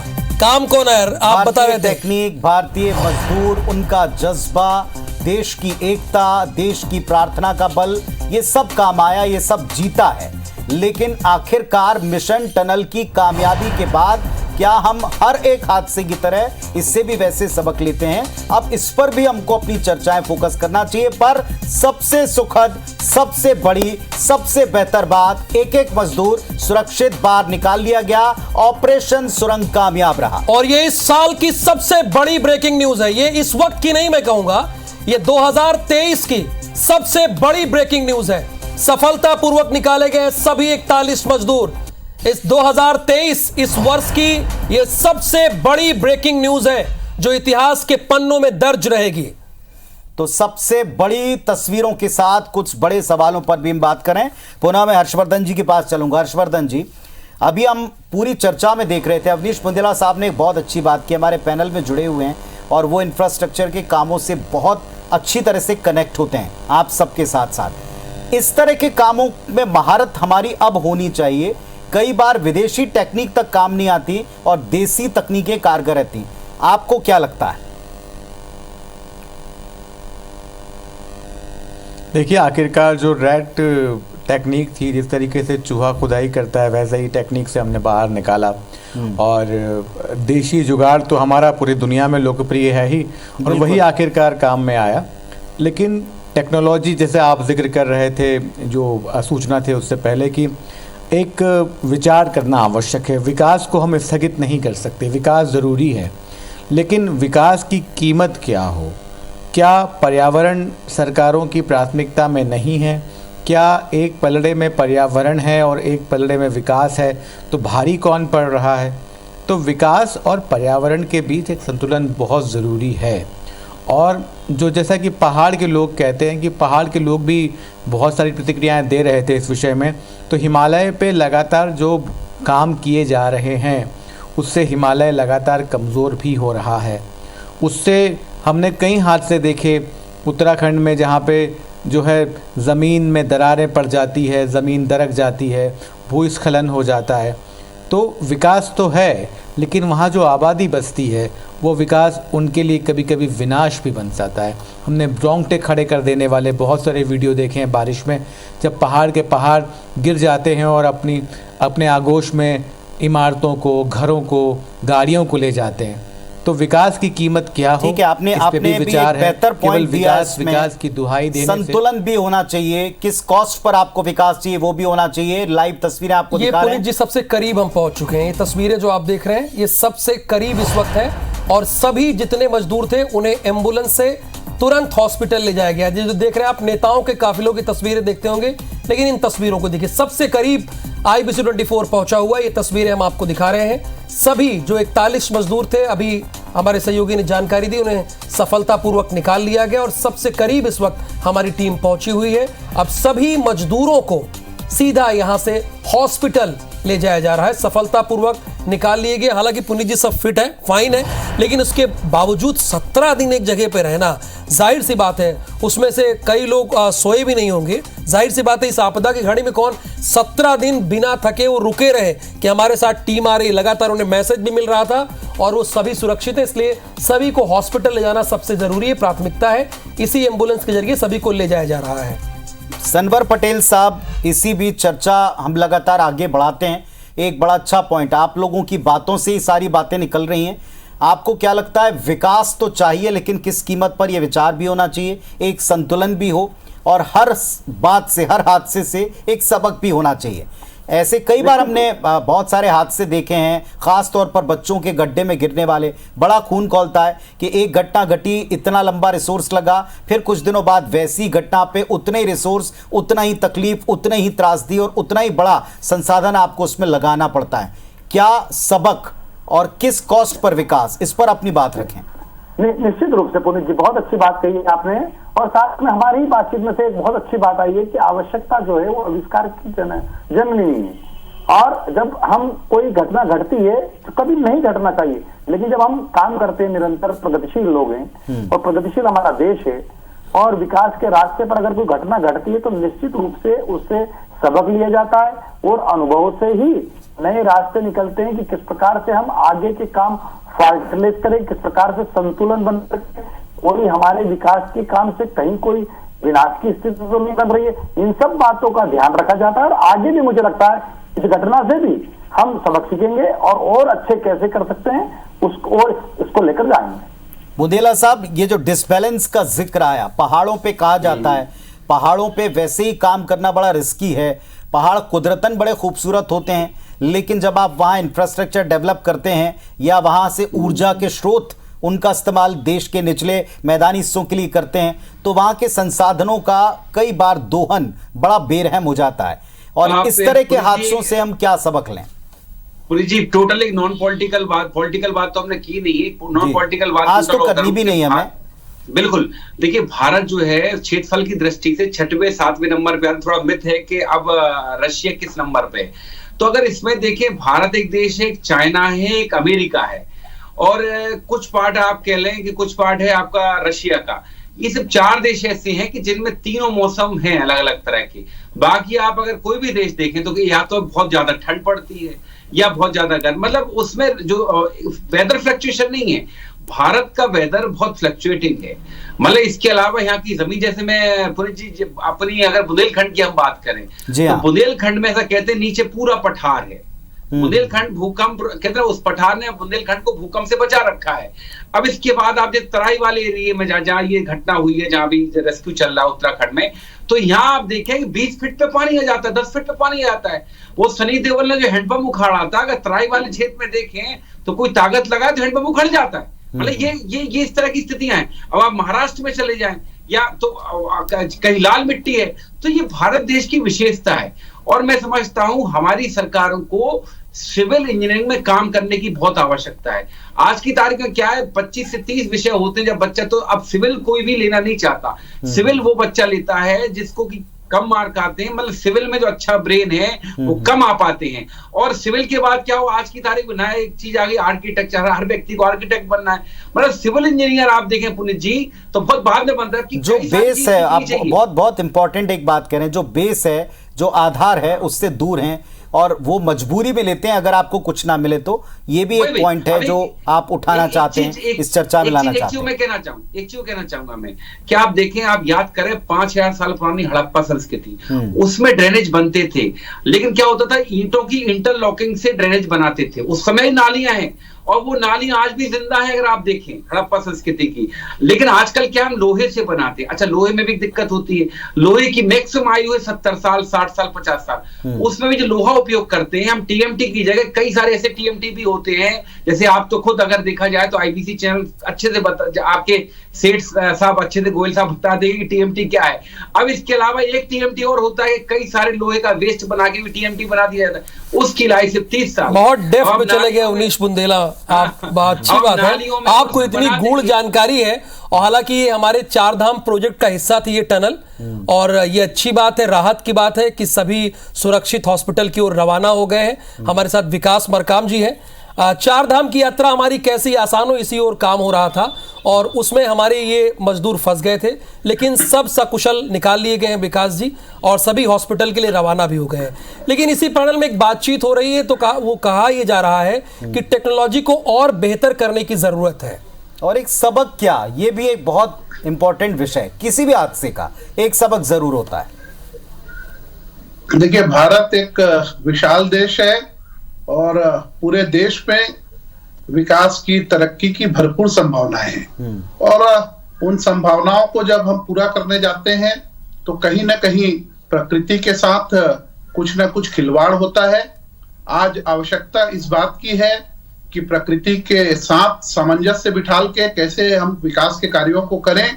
आप बता रहे थे। टेक्निक, भारतीय मजदूर, उनका जज्बा, देश की एकता, देश की प्रार्थना का बल, ये सब काम आया, ये सब जीता है। लेकिन आखिरकार मिशन टनल की कामयाबी के बाद क्या हम हर एक हादसे की तरह इससे भी वैसे सबक लेते हैं? अब इस पर भी हमको अपनी चर्चाएं फोकस करना चाहिए। पर सबसे सुखद, सबसे बड़ी, सबसे बेहतर बात, एक मजदूर सुरक्षित बाहर निकाल लिया गया। ऑपरेशन सुरंग कामयाब रहा। और ये इस साल की सबसे बड़ी ब्रेकिंग न्यूज है। ये इस वक्त की नहीं, मैं कहूंगा ये 2023 की सबसे बड़ी ब्रेकिंग न्यूज है। सफलतापूर्वक निकाले गए सभी 41 मजदूर। इस 2023 इस वर्ष की यह सबसे बड़ी ब्रेकिंग न्यूज है, जो इतिहास के पन्नों में दर्ज रहेगी। तो सबसे बड़ी तस्वीरों के साथ कुछ बड़े सवालों पर भी हम बात करें। पुनः मैं हर्षवर्धन जी के पास चलूंगा। हर्षवर्धन जी, अभी हम पूरी चर्चा में देख रहे थे, अवनीश बुंदेला साहब ने एक बहुत अच्छी बात की, हमारे पैनल में जुड़े हुए हैं और वो इंफ्रास्ट्रक्चर के कामों से बहुत अच्छी तरह से कनेक्ट होते हैं आप सबके साथ साथ। इस तरह के कामों में महारत हमारी अब होनी चाहिए। कई बार विदेशी टेक्निक तक काम नहीं आती और देसी तकनीकें कारगर रहती। आपको क्या लगता है? देखिए, आखिरकार जो रैट टेक्निक थी, जिस तरीके से चूहा खुदाई करता है, वैसे ही टेक्निक से हमने बाहर निकाला। और देशी जुगाड़ तो हमारा पूरी दुनिया में लोकप्रिय है ही, और वही आखिरकार काम में आया। लेकिन टेक्नोलॉजी, जैसे आप जिक्र कर रहे थे, जो सूचना थे उससे पहले, कि एक विचार करना आवश्यक है। विकास को हम स्थगित नहीं कर सकते, विकास ज़रूरी है, लेकिन विकास की कीमत क्या हो? क्या पर्यावरण सरकारों की प्राथमिकता में नहीं है? क्या एक पलड़े में पर्यावरण है और एक पलड़े में विकास है, तो भारी कौन पड़ रहा है? तो विकास और पर्यावरण के बीच एक संतुलन बहुत ज़रूरी है। और जो जैसा कि पहाड़ के लोग कहते हैं कि पहाड़ के लोग भी बहुत सारी प्रतिक्रियाएं दे रहे थे इस विषय में, तो हिमालय पे लगातार जो काम किए जा रहे हैं उससे हिमालय लगातार कमज़ोर भी हो रहा है। उससे हमने कई हादसे देखे उत्तराखंड में, जहाँ पे जो है ज़मीन में दरारें पड़ जाती है, ज़मीन दरक जाती है, भूस्खलन हो जाता है। तो तो विकास तो है, लेकिन वहाँ जो आबादी बसती है वो विकास उनके लिए कभी कभी विनाश भी बन जाता है। हमने रोंगटे खड़े कर देने वाले बहुत सारे वीडियो देखे हैं बारिश में, जब पहाड़ के पहाड़ गिर जाते हैं और अपने आगोश में इमारतों को, घरों को, गाड़ियों को ले जाते हैं। तो विकास की कीमत क्या हो, ठीक है, आपने भी एक बेहतर पॉइंट दिया। विकास की दुहाई देने संतुलन भी होना चाहिए, किस कॉस्ट पर आपको विकास चाहिए वो भी होना चाहिए। लाइव तस्वीरें आपको दिखा रहे हैं। जी सबसे करीब हम पहुंच चुके हैं। ये तस्वीरें जो आप देख रहे हैं ये सबसे करीब इस वक्त है, और सभी जितने मजदूर थे उन्हें एम्बुलेंस से तुरंत हॉस्पिटल ले जाया गया। जो देख रहे हैं आप, नेताओं के काफिलों की तस्वीरें देखते होंगे, लेकिन इन तस्वीरों को देखिए, सबसे करीब IBC 24 पहुंचा हुआ। ये तस्वीरें हम आपको दिखा रहे हैं। सभी जो 41 मजदूर थे, अभी हमारे सहयोगी ने जानकारी दी, उन्हें सफलतापूर्वक निकाल लिया गया और सबसे करीब इस वक्त हमारी टीम पहुंची हुई है। अब सभी मजदूरों को सीधा यहां से हॉस्पिटल ले जाया जा रहा है, सफलतापूर्वक निकाल लिए गए। हालांकि पुनीत जी सब फिट है, फाइन है, लेकिन उसके बावजूद 17 दिन एक जगह पे रहना, जाहिर सी बात है उसमें से कई लोग सोए भी नहीं होंगे। जाहिर सी बात है इस आपदा की घड़ी में कौन 17 दिन बिना थके वो रुके रहे कि हमारे साथ टीम आ रही, लगातार उन्हें मैसेज भी मिल रहा था और वो सभी सुरक्षित है, इसलिए सभी को हॉस्पिटल ले जाना सबसे जरूरी है, प्राथमिकता है। इसी एम्बुलेंस के जरिए सभी को ले जाया जा रहा है। सनवर पटेल साहब, इसी बीच चर्चा हम लगातार आगे बढ़ाते हैं। एक बड़ा अच्छा पॉइंट, आप लोगों की बातों से ही सारी बातें निकल रही हैं। आपको क्या लगता है, विकास तो चाहिए लेकिन किस कीमत पर, यह विचार भी होना चाहिए, एक संतुलन भी हो और हर बात से, हर हादसे से एक सबक भी होना चाहिए। ऐसे कई बार हमने बहुत सारे हादसे देखे हैं, खास तौर पर बच्चों के गड्ढे में गिरने वाले, बड़ा खून खौलता है कि एक घटना घटी, इतना लंबा रिसोर्स लगा, फिर कुछ दिनों बाद वैसी घटना पे उतने ही रिसोर्स, उतना ही तकलीफ, उतने ही त्रासदी और उतना ही बड़ा संसाधन आपको उसमें लगाना पड़ता है। क्या सबक और किस कॉस्ट पर विकास, इस पर अपनी बात रखें। निश्चित रूप से पुनीत जी, बहुत अच्छी बात कही है आपने, और साथ में हमारी ही बातचीत में से एक बहुत अच्छी बात आई है कि आवश्यकता जो है वो आविष्कार की जननी है। और जब हम कोई घटना घटती है तो कभी नहीं घटना चाहिए, लेकिन जब हम काम करते हैं, निरंतर प्रगतिशील लोग हैं और प्रगतिशील हमारा देश है, और विकास के रास्ते पर अगर कोई घटना घटती है तो निश्चित रूप से उससे सबक लिया जाता है और अनुभव से ही नए रास्ते निकलते हैं कि किस प्रकार से हम आगे के काम फाल्टलेस करें, किस प्रकार से संतुलन बन सके, कोई हमारे विकास के काम से कहीं कोई विनाश की स्थिति तो नहीं बन रही है। इन सब बातों का ध्यान रखा जाता है और आगे भी मुझे लगता है इस घटना से भी हम सबक सीखेंगे और अच्छे कैसे कर सकते हैं उसको, और इसको लेकर जाएंगे। बुंदेला साहब, ये जो डिसबैलेंस का जिक्र आया, पहाड़ों पे कहा जाता है पहाड़ों पे वैसे ही काम करना बड़ा रिस्की है। पहाड़ कुदरतन बड़े खूबसूरत होते हैं, लेकिन जब आप वहाँ इंफ्रास्ट्रक्चर डेवलप करते हैं या वहाँ से ऊर्जा के स्रोत, उनका इस्तेमाल देश के निचले मैदानी हिस्सों के लिए करते हैं, तो वहाँ के संसाधनों का कई बार दोहन बड़ा बेरहम हो जाता है। और इस तरह के हादसों से हम क्या सबक लें? पुरी जी, टोटल एक नॉन पॉलिटिकल बात तो हमने की नहीं है, नॉन पॉलिटिकल बात आज तो करनी भी नहीं है हमें। बिल्कुल, देखिए भारत जो है क्षेत्रफल की दृष्टि से 6वें 7वें नंबर पे, थोड़ा मिथ है कि अब रशिया किस नंबर पे। तो अगर इसमें देखें, भारत एक देश है, एक चाइना है, एक अमेरिका है, और कुछ पार्ट आप कह लें कि कुछ पार्ट है आपका रशिया का। ये सब 4 देश ऐसे हैं कि जिनमें तीनों मौसम हैं अलग अलग तरह के। बाकी आप अगर कोई भी देश देखें तो या तो बहुत ज्यादा ठंड पड़ती है या बहुत ज्यादा गर्म, मतलब उसमें जो वेदर फ्लक्चुएशन नहीं है। भारत का वेदर बहुत फ्लक्चुएटिंग है। मतलब इसके अलावा यहाँ की जमीन, जैसे मैं पुनीत जी अपनी अगर बुंदेलखंड की हम बात करें तो बुंदेलखंड में ऐसा कहते हैं नीचे पूरा पठार है। बुंदेलखंड भूकंप कहते हैं, उस पठार ने बुंदेलखंड को भूकंप से बचा रखा है। अब इसके बाद आप जब तराई वाले एरिया में जहाँ ये घटना हुई है, जहाँ भी रेस्क्यू चल रहा है उत्तराखंड में, तो यहाँ आप देखें कि 20 फीट पे पानी आ जाता है, 10 फीट पे पानी आ जाता है। वो सनी देओल ने जो हैंडपंप उखाड़ा था, अगर तराई वाले क्षेत्र में देखें तो कोई ताकत लगाए तो हैंडपंप उखड़ जाता है। मतलब ये इस तरह की स्थितियां हैं। अब आप महाराष्ट्र में चले जाएं या तो कहीं लाल मिट्टी है, तो ये भारत देश की विशेषता है। और मैं समझता हूं हमारी सरकारों को सिविल इंजीनियरिंग में काम करने की बहुत आवश्यकता है। आज की तारीख में क्या है, 25 से 30 विषय होते हैं जब बच्चा, तो अब सिविल कोई भी लेना नहीं चाहता। सिविल वो बच्चा लेता है जिसको कि कम मार्क आते हैं, मतलब सिविल में जो अच्छा ब्रेन है वो कम आ पाते हैं। और सिविल के बाद क्या हो, आज की तारीख में नया एक चीज आ गई, आर्किटेक्चर। हर व्यक्ति को आर्किटेक्ट बनना है। मतलब सिविल इंजीनियर आप देखें पुनीत जी तो बहुत बाद में बनता है कि जो बेस है, आप बहुत इंपॉर्टेंट एक बात कह रहे हैं, जो बेस है, जो आधार है, उससे दूर हैं। और वो मजबूरी में लेते हैं अगर आपको कुछ ना मिले तो। ये भी एक पॉइंट है जो आप उठाना चाहते हैं, इस चर्चा में लाना चाहते हैं। एक चीज कहना चाहूंगा मैं, क्या आप देखें, आप याद करें 5000 साल पुरानी हड़प्पा संस्कृति, उसमें ड्रेनेज बनते थे, लेकिन क्या होता था, ईंटों की इंटरलॉकिंग से ड्रेनेज बनाते थे। उस समय नालियां हैं और वो नालियां आज भी जिंदा है अगर आप देखें हड़प्पा संस्कृति की। लेकिन आजकल क्या हम लोहे से बनाते हैं। अच्छा, लोहे में भी दिक्कत होती है, लोहे की मैक्सिमम आयु है 70 साल, 60 साल, 50 साल। उसमें भी जो लोहा उपयोग करते हैं हम टीएमटी की जगह कई सारे ऐसे टीएमटी भी होते हैं, जैसे आप तो खुद अगर देखा जाए तो आईबीसी चैनल अच्छे से आपके सेठ साहब अच्छे से, गोयल साहब बता देंगे कि टीएमटी क्या है। अब इसके अलावा एक टीएमटी और होता है, कई सारे लोहे का वेस्ट बना के भी टीएमटी बना दिया जाता है, उसकी लाइफ सिर्फ 30 साल। बहुत डेप्थ में चले गए उनीश बुंदेला, आप बहुत अच्छी बात है, आपको इतनी गूढ़ जानकारी है। और हालांकि ये हमारे 4 धाम प्रोजेक्ट का हिस्सा थी ये टनल, और ये अच्छी बात है, राहत की बात है कि सभी सुरक्षित हॉस्पिटल की ओर रवाना हो गए हैं। हमारे साथ विकास मरकाम जी हैं। 4 धाम की यात्रा हमारी कैसी आसान हो, इसी ओर काम हो रहा था, और उसमें हमारे ये मजदूर फंस गए थे, लेकिन सब सकुशल निकाल लिए गए हैं विकास जी, और सभी हॉस्पिटल के लिए रवाना भी हो गए हैं। लेकिन इसी पैनल में एक बातचीत हो रही है, तो कहा यह जा रहा है कि टेक्नोलॉजी को और बेहतर करने की जरूरत है। और एक सबक क्या, ये भी एक बहुत इंपॉर्टेंट विषय, किसी भी हादसे का एक सबक जरूर होता है। देखिए, भारत एक विशाल देश है और पूरे देश में विकास की, तरक्की की भरपूर संभावनाएं हैं, और उन संभावनाओं को जब हम पूरा करने जाते हैं तो कहीं ना कहीं प्रकृति के साथ कुछ ना कुछ खिलवाड़ होता है। आज आवश्यकता इस बात की है कि प्रकृति के साथ सामंजस्य बिठाल के कैसे हम विकास के कार्यों को करें,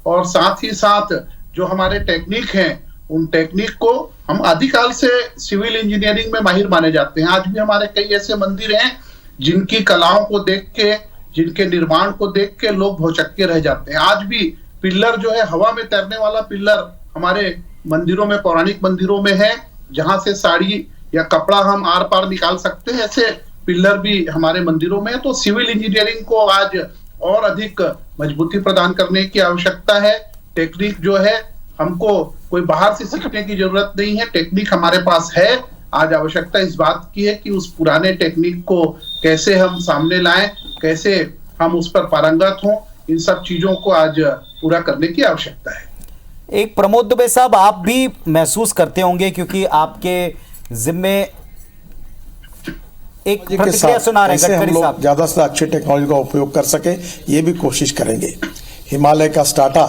और साथ ही साथ जो हमारे टेक्निक हैं उन टेक्निक को हम आदिकाल से सिविल इंजीनियरिंग में माहिर माने जाते हैं। आज भी हमारे कई ऐसे मंदिर हैं जिनकी कलाओं को देख के, जिनके निर्माण को देख के लोग भौचक्के रह जाते हैं। आज भी पिल्लर जो है, हवा में तैरने वाला पिल्लर हमारे मंदिरों में, पौराणिक मंदिरों में है, जहां से साड़ी या कपड़ा हम आर पार निकाल सकते हैं, ऐसे पिल्लर भी हमारे मंदिरों में है। तो सिविल इंजीनियरिंग को आज और अधिक मजबूती प्रदान करने की आवश्यकता है। टेक्निक जो है, हमको कोई बाहर से सीखने की जरूरत नहीं है, टेक्निक हमारे पास है। आज आवश्यकता इस बात की है कि उस पुराने टेक्निक को कैसे हम सामने लाएं, कैसे हम उस पर पारंगत हों, इन सब चीजों को आज पूरा करने की आवश्यकता है। एक प्रमोद दुबे साहब, आप भी महसूस करते होंगे क्योंकि आपके जिम्मे एक प्रतिक्रिया सुना रहे हैं गडकरी साहब। ज्यादा से अच्छी टेक्नोलॉजी का उपयोग कर सके, ये भी कोशिश करेंगे। हिमालय का स्टार्टा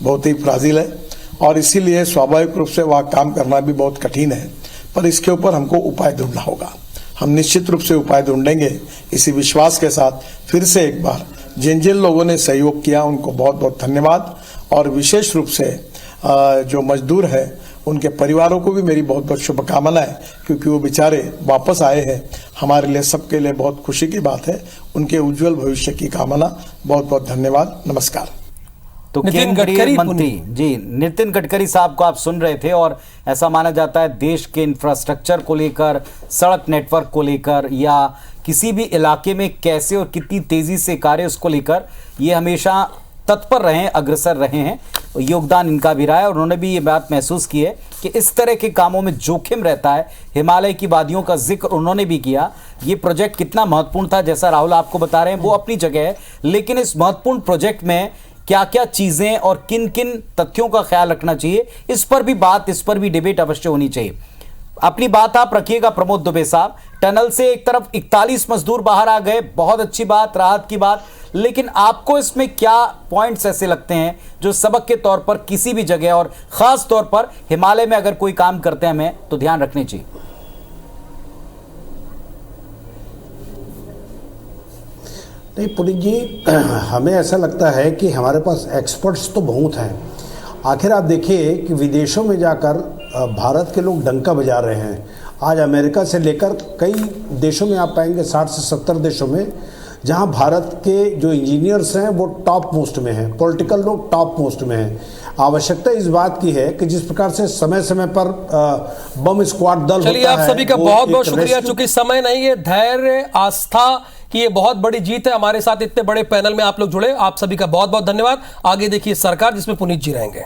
बहुत ही फ्राजिल है और इसीलिए स्वाभाविक रूप से वह काम करना भी बहुत कठिन है, पर इसके ऊपर हमको उपाय ढूंढना होगा। हम निश्चित रूप से उपाय ढूंढेंगे। इसी विश्वास के साथ फिर से एक बार जिन जिन लोगों ने सहयोग किया उनको बहुत बहुत धन्यवाद, और विशेष रूप से जो मजदूर है उनके परिवारों को भी मेरी बहुत बहुत शुभकामनाएं, क्योंकि वो बेचारे वापस आए हैं। हमारे लिए, सबके लिए बहुत खुशी की बात है। उनके उज्जवल भविष्य की कामना। बहुत बहुत धन्यवाद, नमस्कार। तो केंद्रीय मंत्री जी नितिन गडकरी साहब को आप सुन रहे थे, और ऐसा माना जाता है देश के इंफ्रास्ट्रक्चर को लेकर, सड़क नेटवर्क को लेकर, या किसी भी इलाके में कैसे और कितनी तेजी से कार्य उसको लेकर ये हमेशा तत्पर रहे हैं, अग्रसर रहे हैं। योगदान इनका भी रहा है, और उन्होंने भी ये बात महसूस की है कि इस तरह के कामों में जोखिम रहता है। हिमालय की वादियों का जिक्र उन्होंने भी किया। ये प्रोजेक्ट कितना महत्वपूर्ण था, जैसा राहुल आपको बता रहे हैं, वो अपनी जगह है, लेकिन इस महत्वपूर्ण प्रोजेक्ट में क्या क्या चीजें और किन किन तथ्यों का ख्याल रखना चाहिए, इस पर भी डिबेट अवश्य होनी चाहिए। अपनी बात आप रखिएगा प्रमोद दुबे साहब। टनल से एक तरफ 41 मजदूर बाहर आ गए, बहुत अच्छी बात, राहत की बात, लेकिन आपको इसमें क्या पॉइंट्स ऐसे लगते हैं जो सबक के तौर पर किसी भी जगह और खास तौर पर हिमालय में अगर कोई काम करते हैं हमें तो ध्यान रखने चाहिए? नहीं पुनीत जी, हमें ऐसा लगता है कि हमारे पास एक्सपर्ट्स तो बहुत हैं। आखिर आप देखिए कि विदेशों में जाकर भारत के लोग डंका बजा रहे हैं। आज अमेरिका से लेकर कई देशों में आप पाएंगे, 60 से 70 देशों में, जहां भारत के जो इंजीनियर्स हैं वो टॉप मोस्ट में हैं, पॉलिटिकल लोग टॉप मोस्ट में हैं। आवश्यकता इस बात की है कि जिस प्रकार से समय समय पर बम स्क्वाड दल चलिए, आप सभी का बहुत बहुत शुक्रिया। चूंकि समय नहीं है, धैर्य, आस्था की ये बहुत बड़ी जीत है। हमारे साथ इतने बड़े पैनल में आप लोग जुड़े, आप सभी का बहुत बहुत धन्यवाद। आगे देखिए सरकार, जिसमें पुनीत जी रहेंगे।